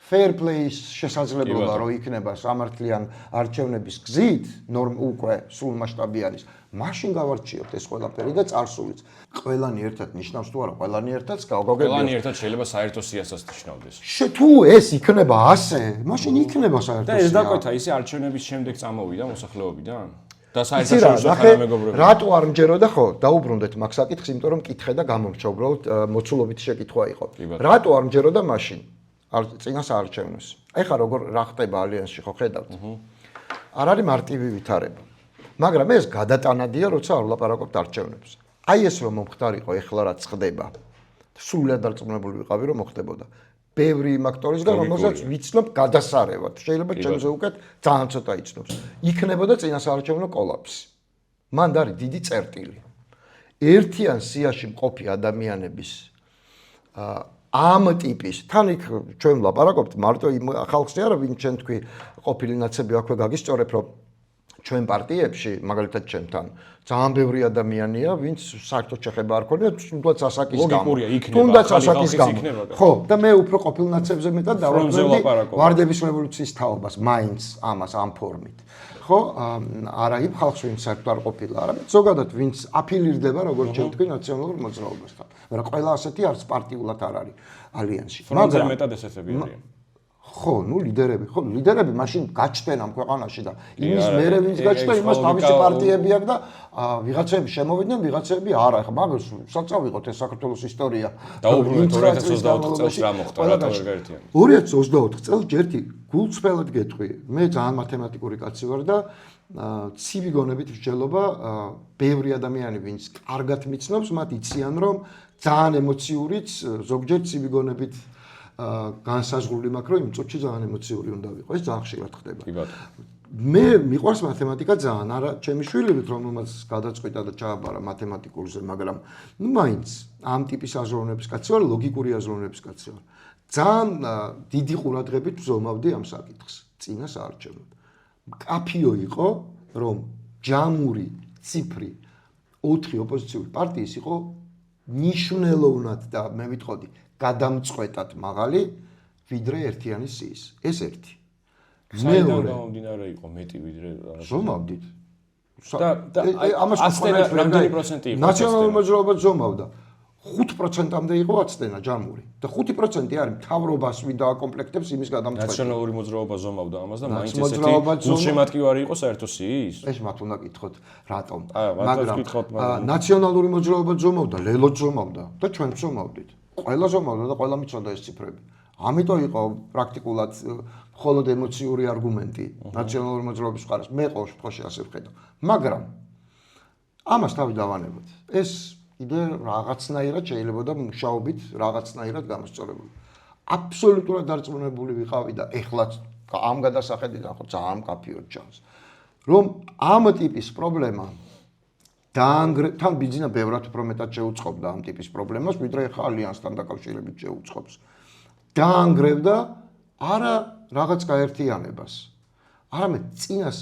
[SPEAKER 3] fair play-ის შესაძლებლობა რომ იქნება სამართლიან არჩევნების გზით, უკვე სულ მასშტაბიანის, მაშინ გავარჩიოთ ეს ყველაფერი და წარსულიც. ყველანი ერთად ნიშნავს თუ არა, ყველანი ერთად გავგაგებია.
[SPEAKER 2] ყველანი ერთად შეიძლება საერთო სიასაც ნიშნავდეს.
[SPEAKER 3] თუ ეს იქნება ასე, მაშინ იქნება საერთო
[SPEAKER 2] და ეს
[SPEAKER 3] სია.
[SPEAKER 2] დაკვეთა ისე არჩევნების შემდეგ წამოვიდა მოსახლეობიდან? და საერთაშორისო თანამეგობრებთან.
[SPEAKER 3] რატო არ მჯეროდა ხო? დაუბრუნდეთ მაგ საკითხს, იმიტომ რომ კითხე და გამომრჩა უბრალოდ მოცულობითი შეკითხვა იყო. რატო არ მჯეროდა მაშინ? წინას არჩევნებს. ეხლა როგორ რა ხდება ალიანსში ხო ხედავთ? არ არის მარტივი ვითარება. მაგრამ ეს გადატანადია, როცა არ ვლაპარაკობთ არჩევნებს. აი ეს რომ მომხდარიყო, ეხლა რაც ხდება. სრულად დარწმუნებული ვიყავი რომ მოხდებოდა. ბევრი იმ აქტორისგან, რომელსაც ვიცნობ გადასარევად. შეიძლება ჩემზე უკეთ ძალიან ცოტა იცნობს. იქნებოდა წინასაარჩევნო კოლაფსი. მან არის დიდი წერტილი. ერთიან სიაში მყოფი ადამიანების ამ ტიპის, თან იქ ჩვენ ვლაპარაკობთ მარტო იმ ხალხზე არა, ვინ ჩვენ თქვი ყოფილი ნაცები აქვე გაგისწორებ, რომ ჩვენ პარტიებში, მაგალითად ჩემთან, ძალიან ბევრი ადამიანია, ვინც საერთოდ შეხება არ ქონია, თუნდაც ასაკის გამო.
[SPEAKER 2] ლოგიკურია, იქნება,
[SPEAKER 3] თუნდაც
[SPEAKER 2] ახალი
[SPEAKER 3] ასაკის
[SPEAKER 2] ხალხის
[SPEAKER 3] გამო.
[SPEAKER 2] იქნება და.
[SPEAKER 3] ხო, და მე უფრო ყოფილ ნაცებზე მეტად
[SPEAKER 2] ფრონტზე
[SPEAKER 3] დავაკვირდი
[SPEAKER 2] ვლაპარაკობ.
[SPEAKER 3] ვარდების რევოლუციის თაობას, მაინც ამას ამ ფორმით. ხო, არა იმ ხალხს ვინც საერთოდ არ ყოფილა, არამედ ზოგადად ვინც აფილირდება როგორც ჩვენ თქვი ნაციონალურ მოძრაობასთან. მაგრამ ყველა ასეთი არც პარტიულად არ არის ალიანსში.
[SPEAKER 2] ფრონტზე მეტად ესეთები არიან.
[SPEAKER 3] ხო, ლიდერები, ლიდერები მაშინ გაჩნდნენ ამ ქვეყანაში და იმის
[SPEAKER 2] არა,
[SPEAKER 3] მერე ვინც გაჩნდა, იმას თავისი
[SPEAKER 2] ლოგიკა-
[SPEAKER 3] პარტიები აქვს და ვიღაცები შემოვიდნენ, ვიღაცები არა. ეხლა მაგას საწავიღოთ ეს საქართველოს ისტორია.
[SPEAKER 2] დაუბრუნეთ
[SPEAKER 3] იმ
[SPEAKER 2] 2024 წელს რა მოხდა, რატო ვერ გაერთიანეთ?
[SPEAKER 3] 2024 წელს ჯერთი გულწრფელად გეტყვი. მე ძალიან მათემატიკური კაცი ვარ და ცივი გონებით ვსჯელობა ბევრი ადამიანი ვინც კარგად მიცნობს, მათ იციან რომ ძალიან ემოციურიც, ზოგჯერ ცივი გონებით განსაზღვრული მაქვს, რომ იმ წუთში ძალიან ემოციური უნდა ვიყო. ეს ძალიან ხშირად ხდება.
[SPEAKER 2] კი ბატონო.
[SPEAKER 3] მე მიყვარს მათემატიკა ძალიან, არა ჩემი შვილივით, რომელმაც გადაწყვიტა და ჩააბარა მათემატიკურზე, მაგრამ მაინც ამ ტიპის აზროვნების კაცი ვარ, ლოგიკური აზროვნების კაცი ვარ. ძალიან დიდი ყურადღებით ვზომავდი ამ საკითხს, წინა საარჩევნოდ. კაფიო იყო, რომ ჯამური ციფრი 4 ოპოზიციური პარტიის იყო ნიშნულოვნად და მე ვიტყოდი გადამწყვეტად მაღალი ვიდრე ერთიანი სიის. ეს ერთი.
[SPEAKER 2] საიდან გამომდინარე იყო მეტი ვიდრე
[SPEAKER 3] ზომავდით.
[SPEAKER 2] და
[SPEAKER 3] ამას
[SPEAKER 2] რამდენი პროცენტი იყო?
[SPEAKER 3] ნაციონალური მოძრაობა ზომავდა. 5%-მდე იყო აცდენა ჯამური. და 5% არის მთავრობას ვინ დააკომპლექტებს იმის გადამწყვეტად.
[SPEAKER 2] ნაციონალური მოძრაობა ზომავდა ამას და მაინც
[SPEAKER 3] მოძრაობა
[SPEAKER 2] ესეთი გულშემატკივარი იყო საერთო სიის?
[SPEAKER 3] ეს მათ უნდა გითხოთ რატომ.
[SPEAKER 2] მაგრამ გითხოთ,
[SPEAKER 3] ნაციონალური მოძრაობა ზომავდა, ლელო ზომავდა და ჩვენ ზომავდით. ყველა ზომავდა და ყველა მიცოდა ეს ციფრები. ამიტომ იყო პრაქტიკულად მხოლოდ ემოციური არგუმენტი ნაციონალური მოძრაობის მხარეს. მე ყოველ შემთხვევაში ასე ვხედავ. მაგრამ ამას თავი დავანებოთ. ეს კიდე რაღაცნაირად შეიძლება და მუშაობით რაღაცნაირად გამოსწორებული. აბსოლუტურად დარწმუნებული ვიყავი და ეხლაც ამ გადასახედიდან ხო ძალიან მკაფიოდ ჩანს, რომ ამ ტიპის პრობლემა თან ბიზნესა ბევრად უფრო მეტად შეუწყობდა ამ ტიპის პრობლემას, ვიდრე ახლა ალიანსთან დაკავშირებით შეუწყობს. დაანგრევდა არა რაღაც გაერთიანებას, არამედ წინას,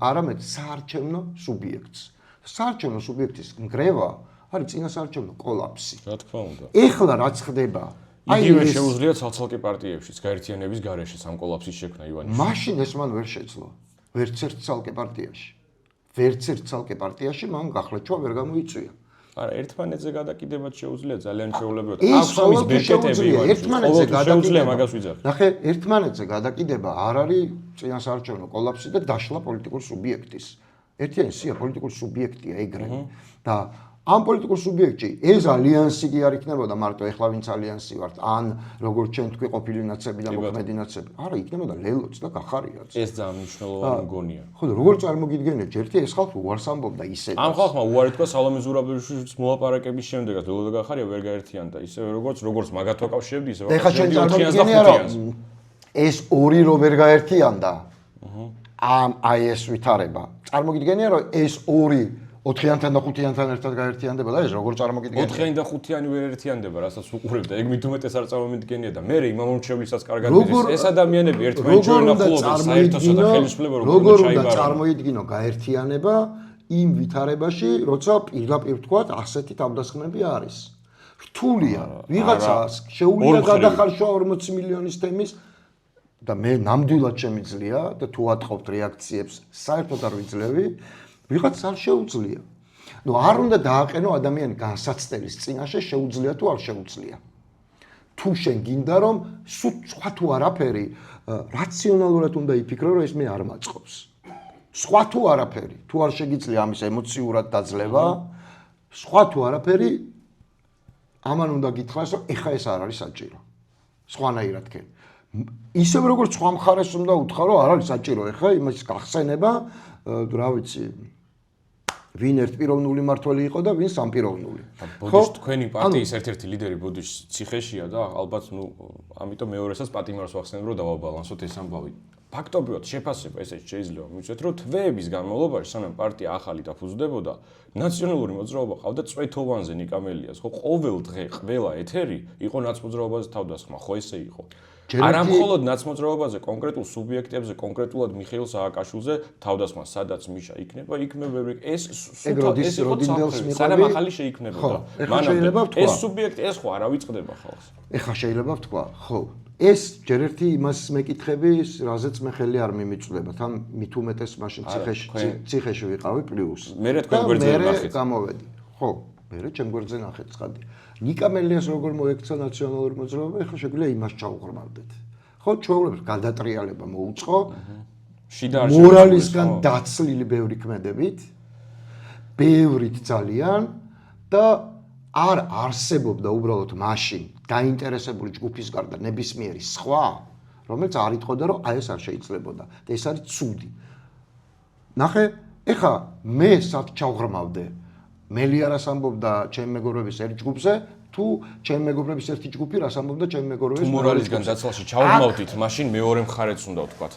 [SPEAKER 3] არამედ საარჩევნო სუბიექტს. საარჩევნო სუბიექტის ნგრევა არის წინასაარჩევნო კოლაფსი.
[SPEAKER 2] რა თქმა უნდა.
[SPEAKER 3] ეხლა რაც ხდება,
[SPEAKER 2] იგივე შეუძლია ცალ-ცალკე პარტიებშიც გაერთიანების გარეშე სამ კოლაფსის შექმნა ივანიშვილი.
[SPEAKER 3] მაშინ ეს მან ვერ შეძლო. ვერც ერთ ცალკე პარტიაში. ვერც ერთ ცალკე პარტიაში მან გახლეჩვა ვერ გამოიწვია.
[SPEAKER 2] არა, ერთმანეთზე გადაკიდებაც შეუძლია, ძალიან შეუძლებელია.
[SPEAKER 3] ეს ყოველთვის შეუძლია, ერთმანეთზე
[SPEAKER 2] გადაკიდება მაგას ვიძახი.
[SPEAKER 3] ნახე, ერთმანეთზე გადაკიდება არ არის წინასაარჩევნო კოლაფსი და დაშლა პოლიტიკურ სუბიექტის. ერთიანი სია პოლიტიკურ სუბიექტია ეგრე. და ამ პოლიტიკურ სუბიექტში ეს ალიანსი კი არ იქნებოდა მარტო ეხლა ვინც ალიანსი ვართ, ან როგორც ჩვენ თქვი ყოფილი ნაცები და მოქმედი ნაცები. არა, იქნებოდა ლელოც და გახარიაც.
[SPEAKER 2] ეს ძალიან მნიშვნელოვანი მგონია.
[SPEAKER 3] ხო, როგორ წარმოგიდგენიათ, ჯერთი ეს ხალხი უარს ამბობდა ისე.
[SPEAKER 2] ამ ხალხმა უარი თქვა სალომე ზურაბიშვილის მოლაპარაკების შემდეგაც, ლელო და გახარია ვერ გაერთიანდა, ისე როგორც მაგათ ვაკავშირებდი, ისე
[SPEAKER 3] ეხლა ჩვენ წარმოგიდგენია რომ ეს ორი რო ვერ გაერთიანდა. აი ეს ვითარება. წარმოგიდგენია რომ ეს ორი 4-იანთან და 5-იანთან ერთად გაერთიანდება და ეს როგორ წარმოგიდგენია?
[SPEAKER 2] 4-იანი და 5-იანი ვერ ერთიანდება, რასაც უყურებდა. ეგ მით უმეტეს არ წარმომიდგენია და მე იმ მომრჩევლისაც კარგად ვიცი. ეს ადამიანები ერთმანეთს შორის ნახულობენ საერთოსა და ხელისუფლება
[SPEAKER 3] როგორ უნდა წარმოიდგინო გაერთიანება იმ ვითარებაში, როცა პირდაპირ თქვათ ასეთი თავდასხმები არის. რთულია. ვიღაცას შეუძლია გადახარშვა 40 მილიონის თემის და მე ნამდვილად შემიძლია და თუ ატყობთ რეაქციებს, საერთოდ არ ვიძლევი. ვიღაც არ შეუძლია. ნუ არ უნდა დააყენო ადამიანი განსაცდელის წინაშე შეუძლია თუ არ შეუძლია. თუ შენ გინდა რომ სხვა თუ არაფერი რაციონალურად უნდა იფიქრო რომ ეს მე არ მაწყობს. სხვა თუ არაფერი, თუ არ შეგიძლია ამის ემოციურად დაძლევა, სხვა თუ არაფერი ამან უნდა გითხრას რომ ეხა ეს არ არის საჭირო. სხვანაირად კი. ისევ როგორც სხვა მხარეს უნდა უთხრა რომ არ არის საჭირო ეხა იმის გახსენება, რა ვიცი, ვინ ერთპიროვნული მართველი იყო და ვინ სამპიროვნული.
[SPEAKER 2] ბოდიშ თქვენი პარტიის ერთ-ერთი ლიდერი ბოდიშ ციხეშია და ალბათ ამიტომ მეორესაც პატიმარს ვახსენებ რომ დავაბალანსოთ ეს ამბავი. ფაქტობრივად შეფასება ესეც შეიძლება მივცეთ რომ თვეების განმავლობაში სანამ პარტია ახალი დაფუძნდებოდა ნაციონალური მოძრაობა ყავდა წვეთოვანზე ნიკამელიას ხო ყოველ დღე ყველა ეთერი იყო ნაცმოძრაობაზე თავდასხმა ხო ესე იყო არა მხოლოდ ნაცმოძრაობაზე, კონკრეტულ სუბიექტებზე, კონკრეტულად მიხეილ სააკაშვილზე, თავდასხმა სადაც მიშა იქნება, იქნება ეს სანამ ახალი შეიქმნებოდა. ეს სუბიექტი ეს ხო არ ავიწყდება ხალხს.
[SPEAKER 3] ეხლა შეიძლება ვთქვა, ხო. ეს ჯერ ერთი იმას მეკითხები, რაზეც მე ხელი არ მიმიწვდება, თან მით უმეტეს მაშინ ციხეში ვიყავი პლუს.
[SPEAKER 2] მე თქვენ გვერდზე ნახეთ.
[SPEAKER 3] გამოვედი. ხო, მე ჩემ გვერდზე ნახეთ ცხადი. ნიკა მელიას როგორ მოექცა ნაციონალური მოძრაობა, ეხლა შეგვიძლია იმას ჩავუღრმავდეთ. ხო, ჩვეულებრივ გადატრიალება მოუწყო. მორალისგან დაცლილი ბევრი ქმედებით, ბევრით ძალიან და არ არსებობდა უბრალოდ მაშინ დაინტერესებული ჯგუფის გარდა ნებისმიერი სხვა, რომელიც არ იტყოდა, რომ აი ეს არ შეიძლებოდა და ეს არის ცუდი. ნახე, ეხა მე სად ჩავღრმავდე? მელიარას ამბობდა ჩემი მეგობრების ერთ ჯგუფზე, თუ ჩემი მეგობრების ერთი ჯგუფი რას ამბობდა ჩემი მეგობრების
[SPEAKER 2] მორალისგან დაცლაში ჩავღრმავდით, მაშინ მეორე მხარეც უნდა ვთქვათ.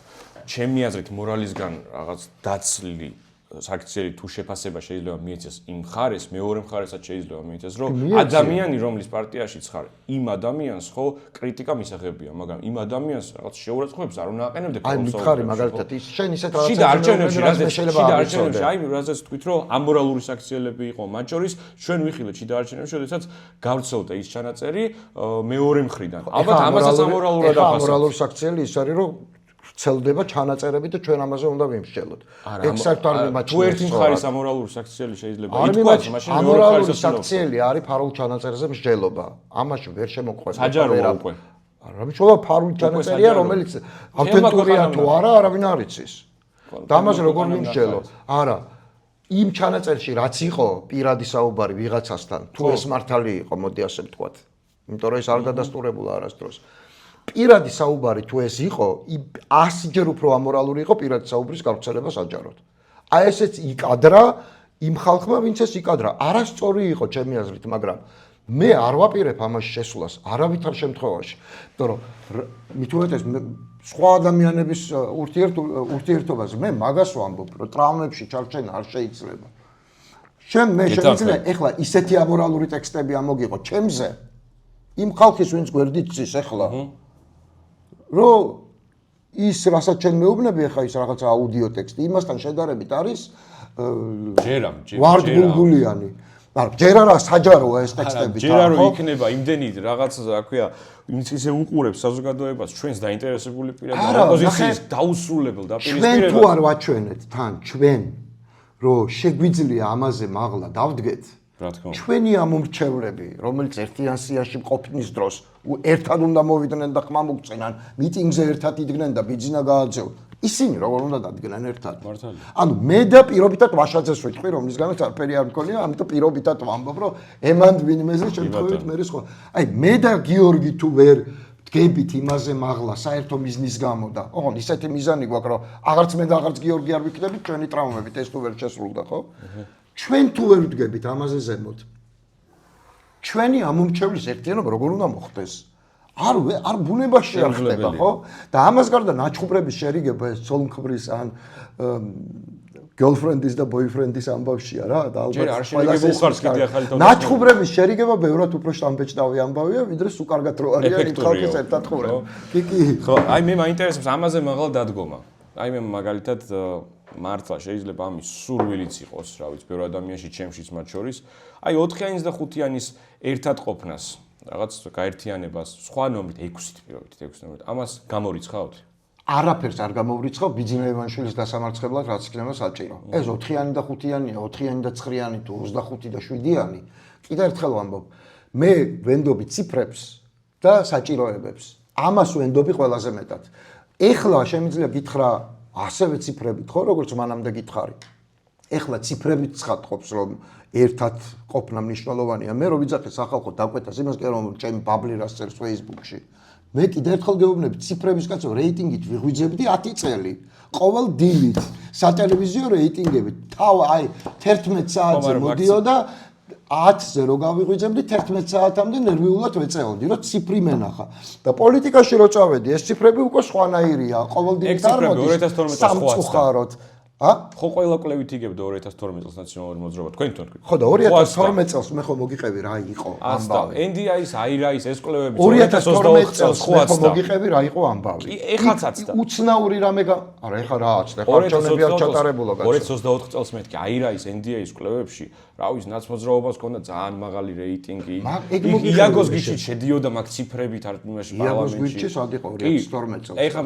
[SPEAKER 2] ჩემი აზრით მორალისგან რაღაც დაცლილი საქციელი თუ შეფასება შეიძლება მიეცეს იმ მხარეს, მეორე მხარესაც შეიძლება მიეცეს, რომ ადამიანი, რომლის პარტიაშიც ხარ, იმ ადამიანს ხო კრიტიკა მისაღებია, მაგრამ იმ ადამიანს რაღაც შეურაცხყოფებს არ უნდა აყენებდე
[SPEAKER 3] აი მითხარი მაგალითად ის შენ ისეთ რაღაცას
[SPEAKER 2] შიდა არჩევნებში რაზეც თქვით, რომ ამორალური საქციელები იყო, მათ შორის ჩვენ ვიხილეთ შიდა არჩევნებში, როდესაც გავრცელდა ის ჩანაწერი მეორე მხრიდან. ალბათ ამასაც ამორალურად დაფასებთ.
[SPEAKER 3] ამორალური საქციელი ის არის, რომ ცელდება ჩანაწერები და ჩვენ ამაზე უნდა ვიმსჯელოთ. ეგ საერთოდ არ მიმაჩნია.
[SPEAKER 2] თუ ერთი მხარის ამორალური საქციელი შეიძლება ითქვას, მაშინ მეორე მხარის
[SPEAKER 3] საქციელი არის ფარულ ჩანაწერზე მსჯელობა. ამაში ვერ შემოყვება.
[SPEAKER 2] საჯაროა უკვე.
[SPEAKER 3] არა, მიშოლა ფარული ჩანაწერია, რომელიც ავთენტურია თუ არა, არავინ არ იცის. და ამაზე როგორ მიმსჯელო? არა. იმ ჩანაწერში რაც იყო პირადი საუბარი ვიღაცასთან, თუ ეს მართალი იყო, მოდი ასე ვთქვათ. იმიტომ რომ ეს არ დადასტურებულა არასდროს. პირადი საუბარი თუ ეს იყო, 100-ჯერ უფრო ამორალური იყო პირადი საუბრის გავრცელება საჯაროდ. აი ესეც იკადრა იმ ხალხმა, ვინც ეს იკადრა. არასწორი იყო ჩემი აზრით, მაგრამ მე არ ვაპირებ ამაში შესულას არავითარ შემთხვევაში. იმიტომ რომ მით უმეტეს სხვა ადამიანების ურთიერთობაზე მე მაგას ვამბობ, რომ ტრამვებში ჩარჩენა არ შეიძლება. მე შემიძლია ეხლა ისეთი ამორალური ტექსტები ამოგიყო ჩემზე, იმ ხალხის ვინც გვერდით ცის ეხლა. რომ ის რასაც ჩვენ მეუბნები ახლა ის რაღაცა აუდიო ტექსტი იმასთან შედარებით არის ვარდგულგულიანი. არა, ჯერ არა საჯაროა ეს ტექსტები.
[SPEAKER 2] ჯერ არ იქნება იმდენი რაღაც რა ქვია, ვინც ისე უყურებს საზოგადოებას ჩვენს დაინტერესებული პირადად ოპოზიციის დაუსრულებელ დაპირისპირებას.
[SPEAKER 3] ჩვენ თუ არ ვაჩვენეთ თან ჩვენ რომ შეგვიძლია ამაზე მაღლა დავდგეთ. ჩვენი ამომრჩევლები, რომელიც ერთიან სიაში მყოფნის დროს ერთად უნდა მოვიდნენ და ხმა მოგწენან, მიტინგზე ერთად იდგნენ და ბიძინა გააძევ. ისინი როგორ უნდა დადგნენ ერთად? ანუ მე და პირობითად ვაშაძეს ვიტყვი, რომლისგანაც არაფერი არ მქონია, ამიტომ პირობითად ვამბობ, რომ ემანდ ვინმეზე შემთხვევით მე სხვა. აი მე და გიორგი თუ ვერ დგებით იმაზე მაღლა საერთო მიზნის გამო და ოღონდ ისეთი მიზანი გვაქვს, რომ აღარც მე და აღარც გიორგი არ ვიქნებით ჩვენი ტრამვებით, ეს თუ ვერ შესრულდა, ხო? ჩვენ თუ ვერ ვდგებით ამაზე ზემოთ. ჩვენი ამომრჩევლის ერთიანობა როგორ უნდა მოხდეს? არ ბუნებაში არ ხდება, ხო? და ამას გარდა ნაჩხუბრების შერიგება ეს ცოლმხრივის ან girlfriend-ის და boyfriend-ის ამბავშია რა და
[SPEAKER 2] ალბათ ყველაზე უხარს კიდე ახალი თავი.
[SPEAKER 3] ნაჩხუბრების შერიგება ბევრად უფრო შტამბეჭდავი ამბავია, ვიდრე სულ კარგად რო არიან იმ ხალხის ერთად ხურები. კი.
[SPEAKER 2] ხო, აი მე მაინტერესებს ამაზე მაღლა დადგომა. აი მე მაგალითად მართლა შეიძლება ამის სურვილიც იყოს, რა ვიცი, ბევრ ადამიანში ჩემშიც მათ შორის. აი 4-იანის და 5-იანის ერთად ყოფნას, რაღაც გაერთიანებას, სხვა ნომრით 6-ით პირობით, 6 ნომრით. ამას გამორიცხავთ?
[SPEAKER 3] არაფერს არ გამოვრიცხავ ბიძინა ივანიშვილის დასამარცხებლად, რაც იქნება საჭირო. ეს 4-იანი და 5-იანია, 4-იანი და 9-იანი თუ 25 და 7-იანი. კიდევ ერთხელ ვამბობ, მე ვენდობი ციფრებს და საჭიროებებს. ამას ვენდობი ყველაზე მეტად. ეხლა შემიძლია გითხრა ასევე ციფრებით ხო, როგორც მანამდე გითხარი. ეხლა ციფრებით ცხადყოფს, რომ ერთად ყოფნა მნიშვნელოვანია. მე რო ვიძახე სახალხო დაკვეთას იმას კი რომ ჩემი ბაბლი რას წერს Facebook-ში. მე კიდევ ერთხელ გეუბნები, ციფრების კაცო რეიტინგით ვიღვიძებდი 10 წელი. ყოველ დილით სატელევიზიო რეიტინგებით. აი 11 საათზე მოდიოდა 10-ზე რო გავიღვიძებდი 11 საათამდე ნერვიულად ვეწეოდი, რომ ციფრი მენახა. და პოლიტიკაში რო წავედი, ეს ციფრები უკვე სხვანაირია. ყოველდღიურად არ მოდის.
[SPEAKER 2] 2012
[SPEAKER 3] სამწუხაროდ.
[SPEAKER 2] ხო ყველა კვლევით იგებდა 2012 წელს ნაციონალური მოძრაობა თქვენ თქვენ.
[SPEAKER 3] ხო და 2012 წელს მე ხო მოგიყევი რა იყო ამბავი.
[SPEAKER 2] NDI-ის, AIRA-ის ეს კვლევები
[SPEAKER 3] 2012 წელს მე ხო მოგიყევი რა იყო ამბავი.
[SPEAKER 2] ეხლაც აცდა.
[SPEAKER 3] უცნაური რამე არა ეხლა რა აცდა. ეხლა არჩევნები არ ჩატარებულა კაცო.
[SPEAKER 2] 2024 წელს მეთქი AIRA-ის, NDI-ის კვლევებში რა ვიცი ნაცმოძრაობას ჰქონდა ძალიან მაღალი რეიტინგი. იაგოს გიჩით შედიოდა მაგ ციფრებით არ იმაში
[SPEAKER 3] იაგოს გიჩი სად იყო 2012 წელს.
[SPEAKER 2] ეხლა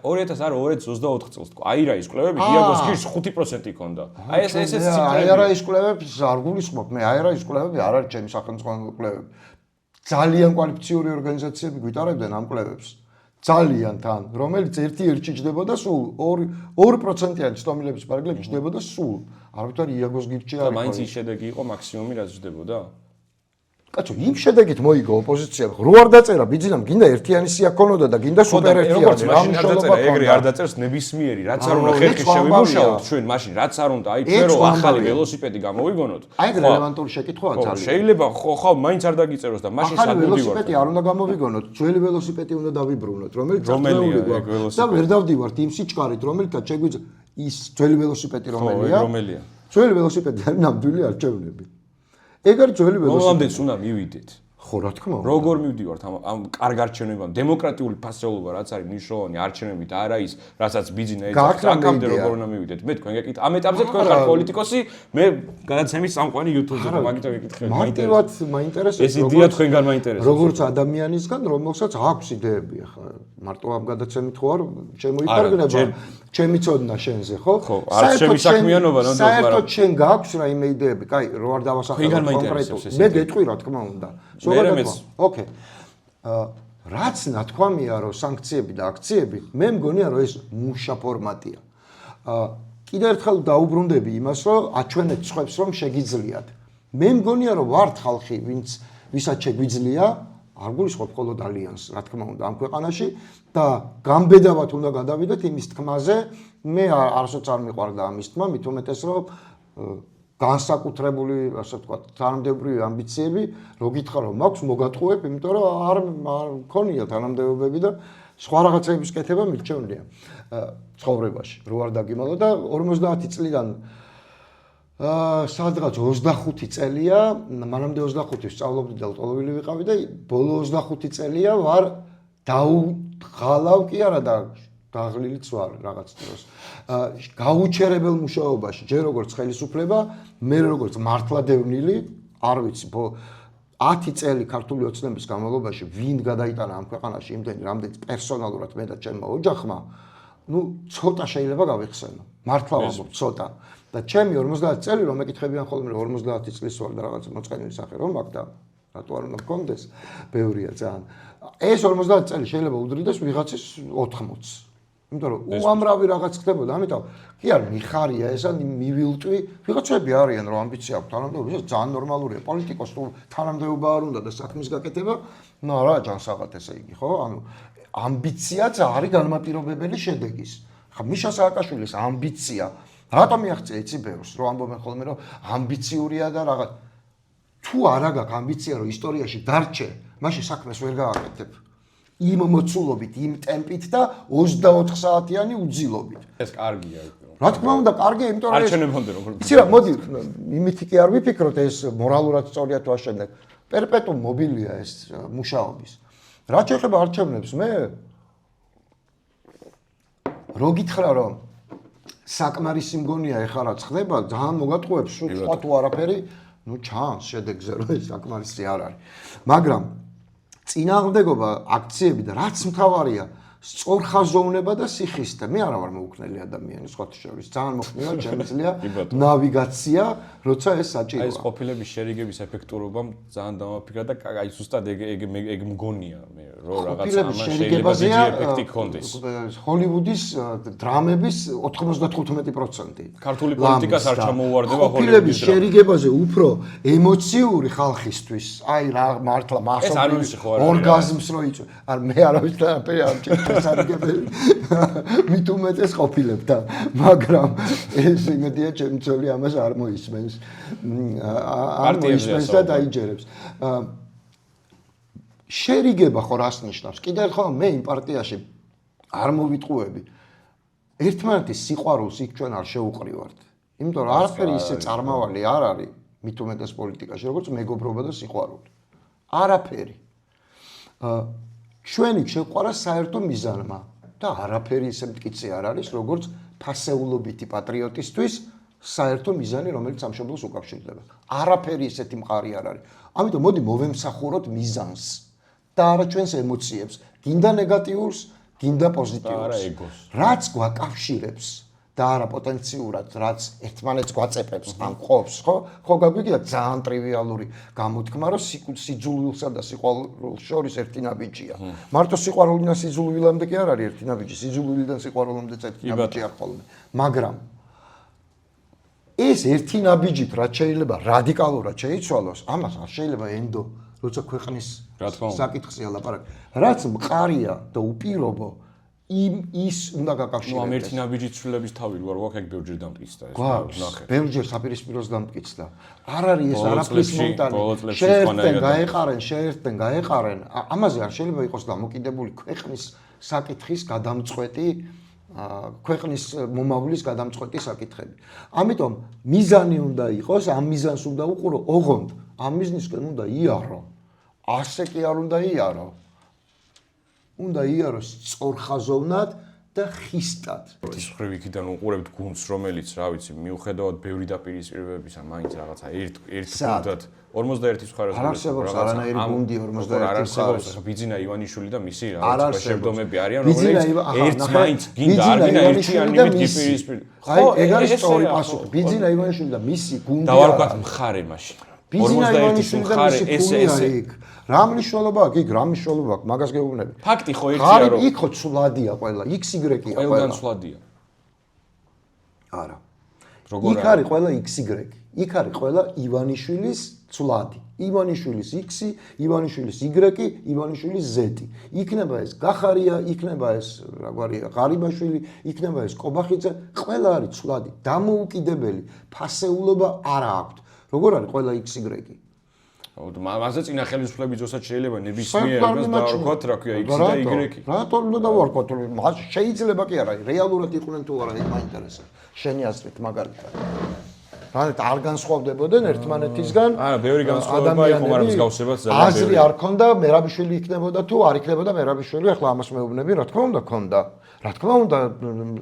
[SPEAKER 2] 2024 წელს თქო AIRA-ის კვლევები იაგოს გიჩ 5% იქონდა. აი ეს ციფრები.
[SPEAKER 3] AIRA-ის კვლევებს არ გულისხმობ. მე AIRA-ის კვლევები არ არის ჩემი სახელმწიფო კვლევები. ძალიან კვალიფიციური ორგანიზაციები გვიტარებდნენ ამ კვლევებს. ძალიან თან, რომელიც ერთ ჩიჯდებოდა სულ 2%-იანი ცდომილების პარაგლებში ჩიჯდებოდა სულ. არაფერი იაგოს გირჩი არ იყო.
[SPEAKER 2] მაინც ის შედეგი იყო მაქსიმუმი რაც ჯდებოდა.
[SPEAKER 3] კაცო, იმ შედეგით მოიგო ოპოზიცია. რო არ დაწერა ბიძინამ, გინდა ერთიანი სია ქონოდა და გინდა სუპერ ერთიანი.
[SPEAKER 2] რა მნიშვნელობა ეგრე არ დაწერს ნებისმიერი, რაც არ უნდა ხერხი შევიმუშაოთ ჩვენ მაშინ, რაც არ უნდა, აი ჩვენ რო ახალი ველოსიპედი გამოვიგონოთ.
[SPEAKER 3] აი ეს რელევანტური შეკითხვაა ძალიან.
[SPEAKER 2] შეიძლება ხო მაინც არ დაგიწეროს და მაშინ სად მივიდივართ.
[SPEAKER 3] ველოსიპედი არ უნდა გამოვიგონოთ, ძველი ველოსიპედი უნდა დავიბრუნოთ, რომელიც და ვერ დავდივართ იმ სიჩქარით, რომელთაც შეგვიძლია ის ძველი ველოსიპედი რომელია? ძველი ველოსიპედი არის ნამდვილი არჩევნები. ეგ არის ძველი ველოსიპედი.
[SPEAKER 2] მომამდენს უნდა მივიდეთ.
[SPEAKER 3] ხო, რა თქმა უნდა.
[SPEAKER 2] როგორ მივდივართ ამ კარგ არჩევნებამ? დემოკრატიული ფასეულობა რაც არის მნიშვნელოვანი არჩევნები და არა ის, რასაც ბიძინა ეძახს, აქამდე როგორ უნდა მივიდეთ? მე თქვენ გეკითხეთ, ამ ეტაპზე თქვენ ხართ პოლიტიკოსი, მე გადაცემის წამყვანი YouTube-ზე და მაგით გეკითხეთ.
[SPEAKER 3] მარტივად მაინტერესებს.
[SPEAKER 2] ეს იდეა თქვენგან მაინტერესებს.
[SPEAKER 3] როგორც ადამიანისგან, რომელსაც აქვს იდეები, ახლა მარტო ამ გადაცემით ხო არ შემოიფარგლება. ჩემი წოდნა შენზე, ხო?
[SPEAKER 2] ხო, არ შემისაქმიანობა ნამდვილად, მაგრამ
[SPEAKER 3] საერთოდ შენ გაქვს რა იმე იდეები? კაი, რო არ დავასახელებ კონკრეტულად. მე გეტყვი რა თქმა უნდა. ოკეი. რაც ნათქვამია რომ სანქციები და აქციები, მე მგონია რომ ეს მუშა ფორმატია. კიდევ ერთხელ დაუბრუნდები იმას, რომ აჩვენეთ სხვებს რომ შეგიძლიათ. მე მგონია რომ ვართ ხალხი, ვისაც შეგვიძლია, არ გულისხმობ მხოლოდ ალიანსს, რა თქმა უნდა, ამ ქვეყანაში და გამბედავად უნდა გადავიდეთ იმის თქმაზე, მე არასოც არ მიყვარდა ამის თქმა, მით უმეტეს რომ განსაკუთრებული, ასე ვთქვათ, თანამდებობრივი ამბიციები, რო გითხრა რომ მაქვს, მოგატყუებ, იმიტომ რომ არ მქონია თანამდებობები და სხვა რაღაცების კეთება მირჩევნია ცხოვრებაში, რო არ დაგიმალო და 50 წლიდან სადღაც 25 წელია, მანამდე 25 სწავლობდი და ლტოლოვილი ვიყავი და ბოლო 25 წელია ვარ დავღალავ კი არა და დაღლილიც ვარ რაღაც დროს. გაუჩერებელ მუშაობაში, ჯერ როგორც ხელისუფლება, მე როგორც მართლადევნილი, არ ვიცი, 10 წელი ქართული ოცნების განმავლობაში ვინ გადაიტანა ამ ქვეყანაში იმდენი, რამდენიც პერსონალურად მე და ჩემმა ოჯახმა, ცოტა შეიძლება გავიხსენო. მართლა ვამბობ, ცოტა. და ჩემი 50 წელი რომ მეკითხებიან ხოლმე 50 წლის ვარ და რაღაც მოწყენილი სახე რომ მაქვს და რატო არ უნდა მქონდეს, ბევრია ძალიან. ეს 50 წელი შეიძლება უდრიდეს ვიღაცის 80-ს. იმიტომ რომ უამრავი რაღაც ხდებოდა, ამიტომ კი არ მიხარია ესა მივილტვი, ვიღაცები არიან რომ ამბიცია აქვს თანამდებობა, ეს ძალიან ნორმალურია. პოლიტიკოს თუ თანამდებობა არ უნდა და საქმის გაკეთება, რა ჯანსაღად ესე იგი, ხო? ანუ ამბიციაც არის განმაპირობებელი შედეგის. ხა მიშა სააკაშვილის ამბიცია რატომ მიაღწია იცი ბევრს, რომ ამბობენ ხოლმე რომ ამბიციურია და რაღაც. თუ არა გაქვს ამბიცია რომ ისტორიაში დარჩე, მაშინ საქმეს ვერ გააკეთებ. იმ მოცულობით, იმ ტემპით და 24 საათიანი უძილობით.
[SPEAKER 2] ეს კარგია.
[SPEAKER 3] რა თქმა უნდა, კარგია, იმიტომ რომ
[SPEAKER 2] არჩევნებამდე როგორ.
[SPEAKER 3] იცი რა, მოდი, იმითი კი არ ვიფიქროთ ეს მორალურად სწორია თუ აშენდა. პერპეტუმ მობილია ეს მუშაობის. რაც შეეხება არჩევნებს, მე რო გითხრა რომ საკმარისი მგონია ეხლა რაც ხდება, ძალიან მოგატყუებს, სულ სხვა თუ არაფერი, ჩანს შედეგზე რომ ეს საკმარისი არ არის. მაგრამ წინააღმდეგობა აქციები და რაც მთავარია, სწორხაზოვნება და სიხისტე. მე არა ვარ მოუქნელი ადამიანი, სხვათა შორის. ძალიან მოხმელა შემიძლია ნავიგაცია, როცა ეს საჭიროა.
[SPEAKER 2] აი ეს ყოფილების შერიგების ეფექტურობამ ძალიან დამაფიქრა და აი ზუსტად ეგ მგონია მე, რომ რაღაც ამან შეიძლება დიდი ეფექტი ქონდეს.
[SPEAKER 3] ჰოლივუდის დრამების 95%.
[SPEAKER 2] ქართული პოლიტიკას არ ჩამოუვარდება
[SPEAKER 3] ჰოლივუდის შერიგებაზე უფრო ემოციური ხალხისთვის. აი რა მართლა მასობრივი ორგაზმს რო იწვევ. არ მე არავის არაფერი არ ჩერგებელი. მით უმეტეს ყოფილებდა, მაგრამ ეს იმედია ჩემი ცოლი ამას არ მოისმენს. არ მოისმენს და დაიჯერებს. შერიგება ხო რას ნიშნავს? კიდევ ერთხელ მე იმ პარტიაში არ მოვიტყუები. ერთმანეთის სიყვარულს იქ ჩვენ არ შევუყრივართ. იმიტომ რომ არაფერი ისე წარმავალი არ არის მით უმეტეს პოლიტიკაში, როგორც მეგობრობა და სიყვარული. არაფერი. ჩვენი შეყვარა საერთო მიზანმა და არაფერი ისე მტკიცე არ არის, როგორც ფასეულობითი პატრიოტისთვის საერთო მიზანი, რომელიც სამშობლოს უკავშირდება. არაფერი ისეთი მყარი არ არის. ამიტომ მოდი მოვემსახუროთ მიზანს და არა ჩვენს ემოციებს, გინდა ნეგატიურს, გინდა პოზიტიურს. რაც გვაკავშირებს და არა პოტენციურად, რაც ერთმანეთს გვაწეპებს, ან ყოფს, ხო გაგვიგია ძალიან ტრივიალური გამოთქმა, რომ სიძულვილსა და სიყვარულს შორის ერთი ნაბიჯია. მარტო სიყვარულიდან სიძულვილამდე კი არ არის ერთი ნაბიჯი, სიძულვილიდან სიყვარულამდე ერთი ნაბიჯი არ ხოლმე. მაგრამ ეს ერთი ნაბიჯით რაც შეიძლება რადიკალურად შეიცვალოს, ამას არ შეიძლება ენდო, როცა ქვეყნის საკითხია ლაპარაკი. რაც მყარია და უპირობო ის უნდა გაკავშირდეს.
[SPEAKER 2] ამ ერთი ნაბიჯით ცვლილების თავი როარ გვაქვს ეგ ბევრჯერ დამტკიცდა ეს.
[SPEAKER 3] ნახე. ბევრჯერ საპირისპიროს დამტკიცდა. არ არის ეს არაფრის მომტანი. შეერთდნენ, გაეყარენ. ამაზე არ შეიძლება იყოს დამოკიდებული ქვეყნის საკითხის გადამწყვეტი ქვეყნის მომავლის გადამწყვეტი საკითხები. ამიტომ მიზანი უნდა იყოს, ამ მიზანს უნდა უყურო, ოღონდ ამ მიზნისკენ უნდა იარო. ასე კი არ უნდა იარო. უნდა იაროს სწორხაზოვნად და ხისტად.
[SPEAKER 2] ის ხრივ იქიდან უყურებთ გუნდს, რომელიც, რა ვიცი, მიუხედავად ბევრი დაპირისპირებებისა, მაინც რაღაცა ერთ გუნდად 41 მხარეს
[SPEAKER 3] არ არსებობს არანაირი გუნდი 41 მხარეს.
[SPEAKER 2] ბიძინა ივანიშვილი და მისი რაღაცა შეჯდომები არიან, რომელიც ერთს მაინც გინდა არ გინდა ერთიანი მიდიპირისპირ.
[SPEAKER 3] ხო, ეგ არის სწორი პასუხი. ბიძინა ივანიშვილი და მისი გუნდი
[SPEAKER 2] და ვარ ვქოთ მხარე მაშინ.
[SPEAKER 3] ბიძინა ივანიშვილი და მისი გუნდი იქ. რა მნიშვნელობა აქვს იქ, რა მნიშვნელობა აქვს, მაგას გეუბნები.
[SPEAKER 2] ფაქტი ხო ერთია რომ
[SPEAKER 3] იქ ხო ცვლადია ყველა, XY-ია ყველა.
[SPEAKER 2] ყველგან ცვლადია.
[SPEAKER 3] არა. იქ არის ყველა XY. იქ არის ყველა ივანიშვილის ცვლადი. ივანიშვილის X, ივანიშვილის Y, ივანიშვილის Z. იქნება ეს გახარია, იქნება ეს რაგვარია, ღარიბაშვილი, იქნება ეს კობახიძე, ყველა არის ცვლადი. დამოუკიდებელი ფასეულობა არ აქვს. როგორ არის ყველა XY?
[SPEAKER 2] მასზე წინა ხელისუფლების ძოსაც შეიძლება ნებისმიერებას დავარქვათ, რა ქვია, X და Y.
[SPEAKER 3] რატომ უნდა დავარქვათ? მას შეიძლება კი არა, რეალურად იყვნენ თუ არა, იქ მაინტერესებს. შენი აზრით მაგალითად. რადგან არ განსხვავდებოდნენ ერთმანეთისგან.
[SPEAKER 2] არა, ბევრი განსხვავება იყო, მაგრამ მსგავსებაც ძალიან ბევრი.
[SPEAKER 3] აზრი არ ქონდა, მერაბიშვილი იქნებოდა თუ არ იქნებოდა მერაბიშვილი, ახლა ამას მეუბნები, რა თქმა უნდა, ქონდა. რა თქმა უნდა,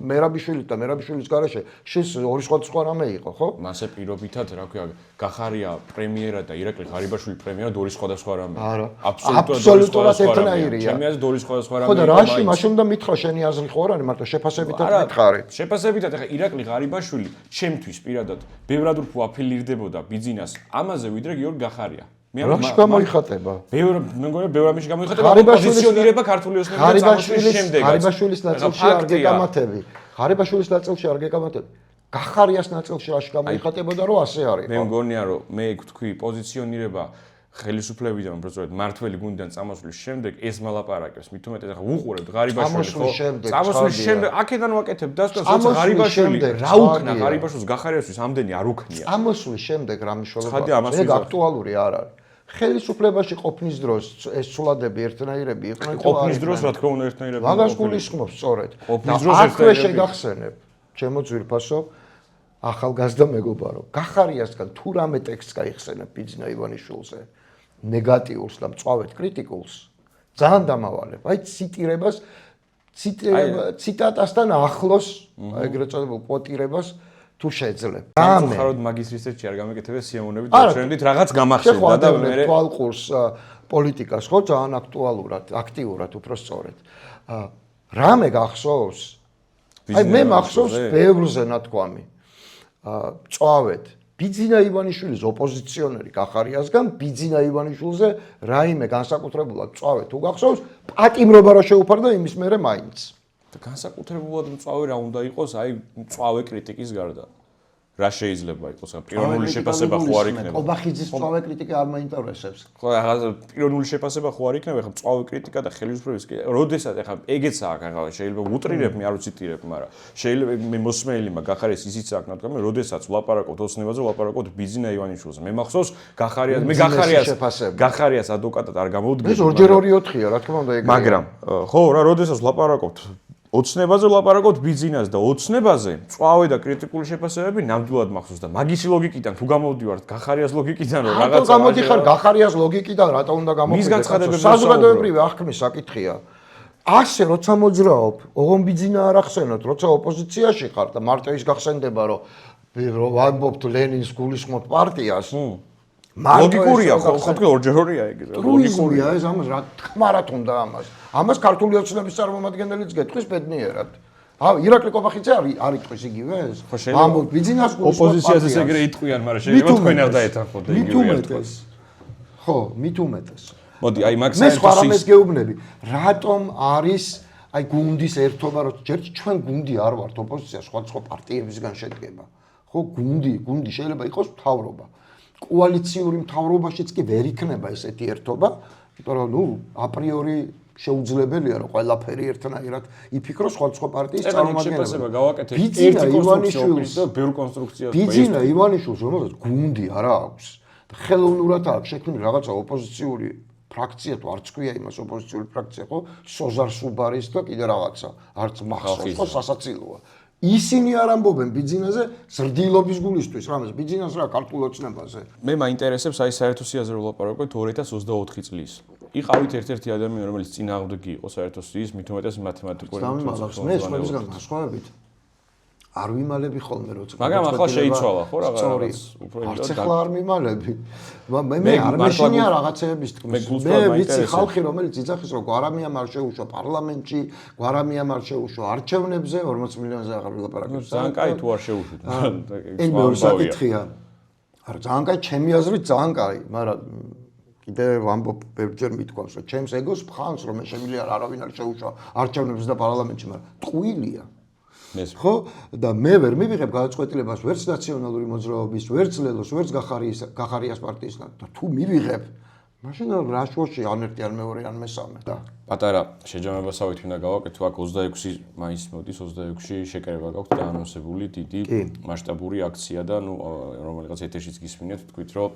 [SPEAKER 3] მერაბიშვილით და მერაბიშვილის გარეშე შეს ორი სხვადასხვა რამე იყო, ხო?
[SPEAKER 2] მასე პირობითად, რა ქვია, გახარია პრემიერა და ირაკლი ღარიბაშვილი პრემიერა ორი სხვადასხვა რამე.
[SPEAKER 3] არა.
[SPEAKER 2] აბსოლუტურად
[SPEAKER 3] ერთნაირია.
[SPEAKER 2] ჩემი აზრით ორი სხვადასხვა რამე.
[SPEAKER 3] ხო და რაში მაშინ უნდა მითხრა შენი აზრი ხო არ არის, მარტო შეფასებითად მითხარი.
[SPEAKER 2] შეფასებითად, ახლა ირაკლი ღარიბაშვილი ჩემთვის პირადად ბევრად უფრო აფილირდებოდა ბიძინას ამაზე, ვიდრე გიორგი გახარია.
[SPEAKER 3] რაში გამოიხატება?
[SPEAKER 2] მე მგონი ბევრ ამაში გამოიხატება პოზიციონირება ქართული ოსმალეთის წამოსვლის შემდეგ.
[SPEAKER 3] ღარიბაშვილის ნაწილში არ გეკამათები. ღარიბაშვილის ნაწილში არ გეკამათები. გახარიას ნაწილში რაში გამოიხატებოდა, რომ ასე არის.
[SPEAKER 2] მე მგონია, რომ მე ვთქვი პოზიციონირება ხელისუფლებიდან, უბრალოდ მართველი გუნდიდან წამოსვლის შემდეგ ეს მალაპარაკებს. მით უმეტეს ახლა უყურებთ ღარიბაშვილი ხო? წამოსვლის შემდეგ აქედან ვაკეთებ დასტოს, როცა ღარიბაშვილი რა უკნა ღარიბაშვილს გახარიასთვის ამდენი არ უკნია.
[SPEAKER 3] წამოსვლის შემდეგ რა მნიშვნელობა აქვს? ეგ აქტუალური არ არის. ხელისუფლებაში ყოფნის დროს ეს ცვლადები ერთნაირები იყვნენ თუ არ
[SPEAKER 2] ყოფნის დროს რა თქმა უნდა ერთნაირები
[SPEAKER 3] იყვნენ. მაგას გულისხმობს სწორედ.
[SPEAKER 2] ყოფნის დროს
[SPEAKER 3] აქვე შეგახსენებ, ჩემო ძვირფასო, ახალგაზრდა მეგობარო, გახარიასგან თუ რამე ტექსტს გაიხსენებ ბიძინა ივანიშვილზე, ნეგატიურს და მწვავედ კრიტიკულს, ძალიან დამავალებ. აი ციტატასთან ახლოს, ეგრეთ წოდებულ კვოტირებას თუ შეძლებ.
[SPEAKER 2] სამწუხაროდ მაგის რისერჩი არ გამეკეთებია სიამოვნებით და ტრენდით რაღაც გამახსენდა და მე
[SPEAKER 3] თვალყურს პოლიტიკას ხო ძალიან აქტიურად უფრო სწორედ. რამე გახსოვს? აი მე მახსოვს ბევრზე ნათქვამი. წავედ ბიძინა ივანიშვილის ოპოზიციონერი გახარიასგან ბიძინა ივანიშვილზე რაიმე განსაკუთრებულად წავედ თუ გახსოვს პატიმრობა რა შეუფარდა იმის მერე მაინც
[SPEAKER 2] და განსაკუთრებულად მწავე რა უნდა იყოს აი მწავე კრიტიკის გარდა რა შეიძლება იყოს პიროვნული შეფასება ხო არ იქნება
[SPEAKER 3] კობახიძის მწავე კრიტიკა არ მაინტერესებს
[SPEAKER 2] ხო ახლა პიროვნული შეფასება ხო არ იქნება ახლა მწავე კრიტიკა და ხელისუფლების როდესაც ახლა ეგეც აქვს ახლა შეიძლება უტრირებ მე არ უციტირებ მაგრამ შეიძლება მე მოსმენელმა გახარიას ისიც აქვს ნათქვამი როდესაც ვლაპარაკობთ ოცნებაზე ვლაპარაკობთ ბიძინა ივანიშვილზე მე მახსოვს გახარიას მე გახარიას ადვოკატად არ გამოვდგები
[SPEAKER 3] ეს 2-2-4-ია რა თქმა უნდა ეგრეა
[SPEAKER 2] მაგრამ ხო რა როდესაც ვლაპარაკობთ ოცნებაზე ვლაპარაკობთ ბიძინას და ოცნებაზე წვავე და კრიტიკული შეფასებები ნამდვილად მახსოვს და მაგისი ლოგიკიდან თუ გამოვდივართ გახარიას ლოგიკიდან რომ
[SPEAKER 3] რაღაცა გამოდიხარ გახარიას ლოგიკიდან რატო უნდა გამოვიდე?
[SPEAKER 2] მის განცხადებებზე
[SPEAKER 3] საზოგადოებრივი აღქმის საკითხია. ასე როცა მოძრაობ, ოღონ ბიძინა არ ახსენოთ, როცა ოპოზიციაში ხარ და მარტო ის გახსენდება რომ ვამბობთ ლენინს გულისხმობ პარტიას.
[SPEAKER 2] ლოგიკურია ხო თქვი ორჯერია ეგ
[SPEAKER 3] ლოგიკურია ეს ამას რა თქმა რა თუნდა ამას. ამას ქართული ოცნების წარმომადგენელიც გეტყვის ბედნიერად. ირაკლი კობახიძე არ იტყვის იგივე ეს? ამბობ ბიძინას გულისხმობ
[SPEAKER 2] ოპოზიციაზე ეგრე იტყვიან, მაგრამ შეიძლება თქვენ არ დაეთანხმოთ იგივე ერთად.
[SPEAKER 3] ხო, მით უმეტეს.
[SPEAKER 2] მოდი, აი მაგ
[SPEAKER 3] მე სხვა რამეს გეუბნები. რატომ არის აი გუნდის ერთობა, რომ ჯერ ჩვენ გუნდი არ ვართ, ოპოზიცია სხვა პარტიებისგან შედგება. ხო, გუნდი შეიძლება იყოს მთავრობა. კოალიციური მთავრობაშიც კი ვერ იქნება ესეთი ერთობა, იმიტომ რომ აპრიორი შეუძლებელია რომ ყველაფერი ერთნაირად იფიქროს სხვა პარტიის წარმომადგენლები.
[SPEAKER 2] შეფასება გავაკეთეთ ერთი კონსტრუქციის და ბევრ კონსტრუქციას.
[SPEAKER 3] ბიძინა ივანიშვილს რომელსაც გუნდი არა აქვს და ხელოვნურად აქვს შექმნილი რაღაცა ოპოზიციური ფრაქცია თუ არც ქვია იმას ოპოზიციური ფრაქცია ხო სოზარ სუბარის და კიდე რაღაცა არც მახსოვს ხო სასაცილოა. ისინი არ ამბობენ ბიძინაზე ზრდილობის გულისთვის რამეს ბიძინას რა ქართულ ოცნებაზე.
[SPEAKER 2] მე მაინტერესებს აი საერთო სიაზე რომ ვლაპარაკობთ 2024 წლის. იყავით ერთ-ერთი ადამიანი რომელიც წინააღმდეგი იყო საერთო სიის მით უმეტეს მათემატიკური
[SPEAKER 3] თვითმცლელობა. მე სხვებისგან განსხვავებით არ ვიმალები ხოლმე როცა
[SPEAKER 2] მაგრამ ახლა შეიცვალა ხო რაღაც
[SPEAKER 3] უფრო არც ახლა არ მიმალები. მე არ მეშინია რაღაცეების თქმის. მე ვიცი ხალხი რომელიც იძახის რომ გვარამიამ არ შეუშვა პარლამენტში, გვარამიამ არ შეუშვა არჩევნებზე 40 მილიონზე აღარ ვილაპარაკებ.
[SPEAKER 2] ძალიან კაი თუ არ შეუშვით.
[SPEAKER 3] ეს მეორე საკითხია. არა ძალიან კაი, ჩემი აზრით ძალიან კაი, მაგრამ კიდე ვამბობ ბევრჯერ მithქვავს რომ ჩემს ეგოს ფხანს რომ მე შემიძლია არავინ არ შეუშვა არჩევნებზე და პარლამენტში, მაგრამ ტყუილია. ხო და მე ვერ მივიღებ გადაწყვეტილებას ვერც ნაციონალური მოძრაობის, ვერც ლელოს, ვერც გახარიას პარტიისგან და თუ მივიღებ, მაშინ რა შუაში ან ერთი ან მეორე ან მესამე და
[SPEAKER 2] პატარა შეჯამებასავით უნდა გავაკეთო აქ 26 მაისს მოდის 26-ში შეკრება გაქვთ დაანონსებული დიდი მასშტაბური აქცია და რომელიღაც ეთერშიც გისმინეთ თქვით რომ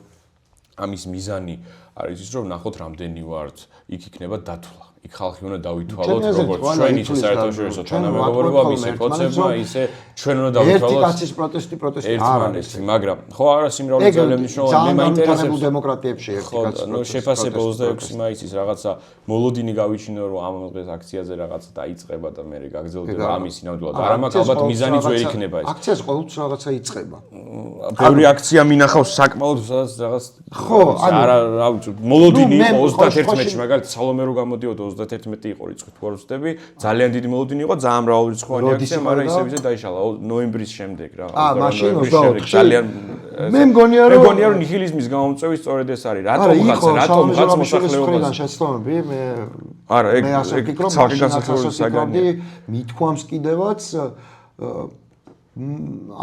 [SPEAKER 2] ამის მიზანი არის ის რომ ნახოთ რამდენი ვართ იქ იქნება დათვლა იქ ხალხი უნდა დავითვალოთ როგორც ჩვენი საერთაშორისო თანამეგობრობა ისე კოცებმა ისე ჩვენ უნდა დავითვალოთ
[SPEAKER 3] ერთი კაცის პროტესტი არ არის
[SPEAKER 2] მაგრამ ხო არა სიმრავლე ძალიან მნიშვნელოვანი მე მაინტერესებს
[SPEAKER 3] დემოკრატიებში ერთი კაცის
[SPEAKER 2] პროტესტი შეფასება 26 მაისის რაღაცა მოლოდინი გავიჩინო რომ ამ დღეს აქციაზე რაღაცა დაიწყება და მე გაგრძელდება ამისი ნამდვილად არა მაქვს ალბათ მიზანიც ვერ იქნება ეს
[SPEAKER 3] აქციას ყოველთვის რაღაცა იწყება
[SPEAKER 2] ბევრი აქცია მინახავს საკმაოდ სადაც რაღაც
[SPEAKER 3] ხო
[SPEAKER 2] არა რა ვიცი მოლოდინი იყო 31-ში მაგალითად სალომე რო გამოდიოდა 31 იყო რიცხვი თუ არ ვცდები ძალიან დიდი მოლოდინი იყო ძალიან მრავალრიცხოვანი აქცია მაგრამ ისე დაიშალა ნოემბრის შემდეგ რა
[SPEAKER 3] მაშინ 24-ში ძალიან მე მგონია
[SPEAKER 2] რომ ნიჰილიზმის გამომწვევი სწორედ ეს არის რატომ ხაც მოსახლეობაზე
[SPEAKER 3] შეცდომები მე
[SPEAKER 2] არა ეგ
[SPEAKER 3] ასე ვფიქრობ
[SPEAKER 2] ცალკე განსაკუთრებული საგანია
[SPEAKER 3] მithქვამს კიდევაც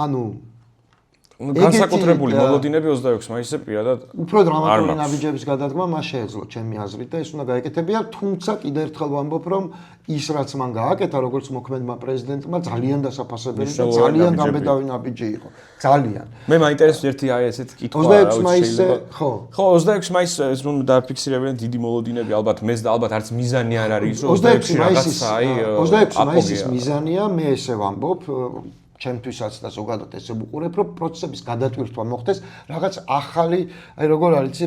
[SPEAKER 3] ანუ
[SPEAKER 2] განსაკუთრებული მოლოდინები 26 მაისზე პირადად
[SPEAKER 3] უფრო დრამატული ნაბიჯების გადადგმა მას შეეძლო ჩემი აზრით და ეს უნდა გაეკეთებია თუმცა კიდევ ერთხელ ვამბობ რომ ის რაც მან გააკეთა როგორც მოქმედმა პრეზიდენტმა ძალიან დასაფასებელი და ძალიან გამბედავი ნაბიჯი იყო ძალიან
[SPEAKER 2] მე მაინტერესებს ერთი აი ესეთი კითხვა
[SPEAKER 3] 26 მაისზე ხო
[SPEAKER 2] 26 მაისს ეს რომ დააფიქსირებენ დიდი მოლოდინები ალბათ მეც და ალბათ არც მიზანი არ არის რომ
[SPEAKER 3] 26 მაისის 26 მაისის მიზანია მე ესე ვამბობ ჩემთვისაც და ზოგადად ესე ვუყურებ, რომ პროცესების გადატვირთვა მოხდეს, რაღაც ახალი, აი როგორ არის,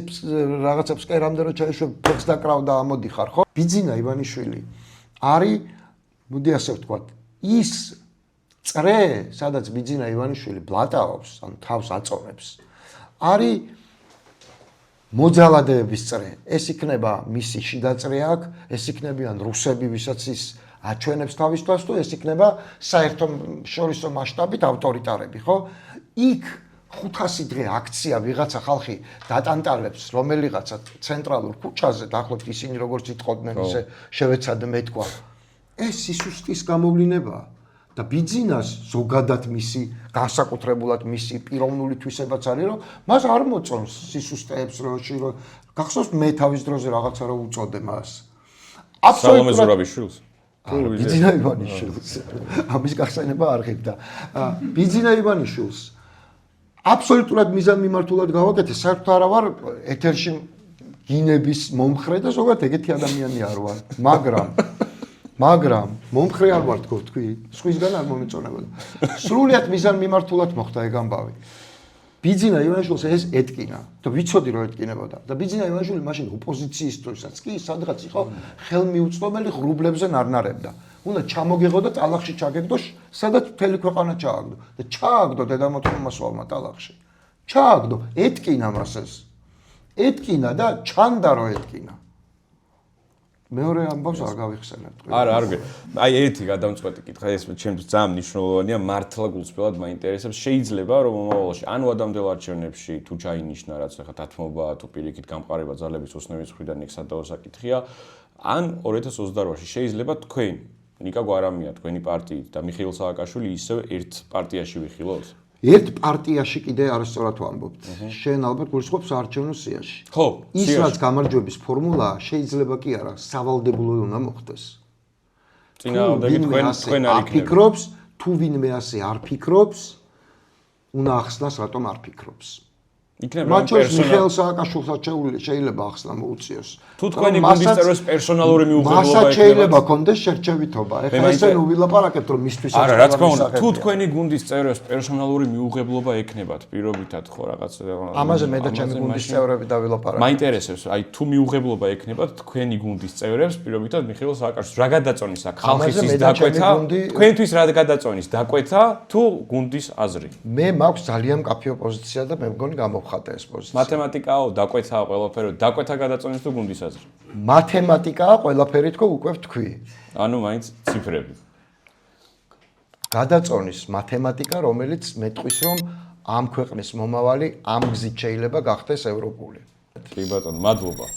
[SPEAKER 3] რაღაცა ფსკერამდე რო ჩაეშვებ, ფეხს დაკრავ და ამოდიხარ, ხო? ბიძინა ივანიშვილი არის, მოდი ასე ვთქვათ, ის წრე, სადაც ბიძინა ივანიშვილი ბლატაობს, ან თავს აწონებს, არის მოძალადეების წრე. ეს იქნება მისი შიდა წრე აქ, ეს იქნებიან რუსები, ვისაც ის აჩვენებს თავის თავს თუ ეს იქნება საერთაშორისო მასშტაბით ავტორიტარები, ხო? იქ 500 დღე აქცია ვიღაცა ხალხი დატანტალებს რომელიღაცა ცენტრალურ ქუჩაზე, დაახლოებით ისინი როგორც იტყოდნენ, ისე შევეცადე მეთქვა. ეს სისუსტის გამოვლინებაა და ბიძინას ზოგადად მისი განსაკუთრებულად მისი პიროვნული თვისებაც არის, რომ მას არ მოწონს სისუსტეებს როში, რომ გახსოვს მე თავის დროზე რაღაცა რო უწოდე მას.
[SPEAKER 2] სალომე ზურაბიშვილს
[SPEAKER 3] ბიძინა ივანიშვილს ამის გახსენება არ ღირდა ბიძინა ივანიშვილს აბსოლუტურად მიზანმიმართულად გავაკეთე საერთოდ არა ვარ ეთერში გინების მომხრე და ზოგადად ეგეთი ადამიანი არ ვარ მაგრამ მაგრამ მომხრე არ ვარ თქო თქვი, სხვისგან არ მომეწონებოდა. სრულიად მიზან მიმართულად მოხდა ეგ ამბავი. ბიძინა ივანიშვილს ეს ეტკინა და ვიცოდი რომ ეტკინებოდა. და ბიძინა ივანიშვილი მაშინ ოპოზიციისთვისაც კი სადღაც იყო ხელმიუწვდომელი ღრუბლებზე ნარნარებდა. უნდა ჩამოგეღო და ტალახში ჩაგეგდო, სადაც მთელი ქვეყანა ჩააგდო და ჩააგდო დედამოთმასვალმა ტალახში. ჩააგდო, ეტკინა მას ეს. ეტკინა და ჩანდა რომ ეტკინა. მეორე ამბავს არ გავიხსენებ.
[SPEAKER 2] არა, არ გე. აი ერთი გადამწყვეტი კითხვა ეს ჩემთვის ძალიან მნიშვნელოვანია, მართლა გულწრფელად მაინტერესებს. შეიძლება რომ მომავალში ანუ ადამიანელ არჩევნებში თუ ჩაინიშნა რაც ახლა დათმობა თუ პირიქით გამყარება ძალების ოსნების მხრიდან იქ სადაო საკითხია, ან 2028-ში შეიძლება თქვენ ნიკა გვარამია თქვენი პარტიით და მიხეილ სააკაშვილი ისევ ერთ პარტიაში ვიხილოთ?
[SPEAKER 3] ერთ პარტიაში კიდე არასწორად ვამბობთ. შენ ალბათ გულისხმობს საარჩევნო სიაში.
[SPEAKER 2] ხო,
[SPEAKER 3] ის რაც გამარჯვების ფორმულაა, შეიძლება კი არა, სავალდებულო უნდა მოხდეს.
[SPEAKER 2] წინააღმდეგი თქვენ არ იქნება.
[SPEAKER 3] ფიქრობს, თუ ვინმე ასე არ ფიქრობს, უნდა ახსნას რატომ არ ფიქრობს.
[SPEAKER 2] იქნება
[SPEAKER 3] მათ შორის მიხეილ სააკაშვილსაც შეიძლება ახსნა მოუწიოს.
[SPEAKER 2] თუ თქვენი გუნდის წევრებს პერსონალური მიუღებლობა
[SPEAKER 3] მასაც შეიძლება კონდეს შერჩევითობა. ეხლა ესე ნუ ვილაპარაკებთ რომ მისთვის
[SPEAKER 2] არა, რა თქმა უნდა, თუ თქვენი გუნდის წევრებს პერსონალური მიუღებლობა ექნებათ პირობითად ხო რაღაც
[SPEAKER 3] ამაზე მე და ჩემი გუნდის წევრები დავილაპარაკებთ.
[SPEAKER 2] მაინტერესებს, აი თუ მიუღებლობა ექნებათ თქვენი გუნდის წევრებს პირობითად მიხეილ სააკაშვილს რა გადაწონის აქ ხალხის ის დაკვეთა თქვენთვის რა გადაწონის დაკვეთა თუ გუნდის აზრი
[SPEAKER 3] მე მაქვს ძალიან კაფე ოპოზიცია და მე მგონი გამოვხატე ეს პოზიცია
[SPEAKER 2] მათემატიკაო დაკვეთა ყველაფერო დაკვეთა გადაწონის თუ გუნდის აზრი
[SPEAKER 3] მათემატიკაა ყველაფერი თქო უკვე ვთქვი
[SPEAKER 2] ანუ მაინც ციფრები
[SPEAKER 3] გადაწონის მათემატიკა რომელიც მეტყვის რომ ამ ქვეყნის მომავალი ამ გზით შეიძლება გახდეს ევროპული
[SPEAKER 2] კი ბატონო მადლობა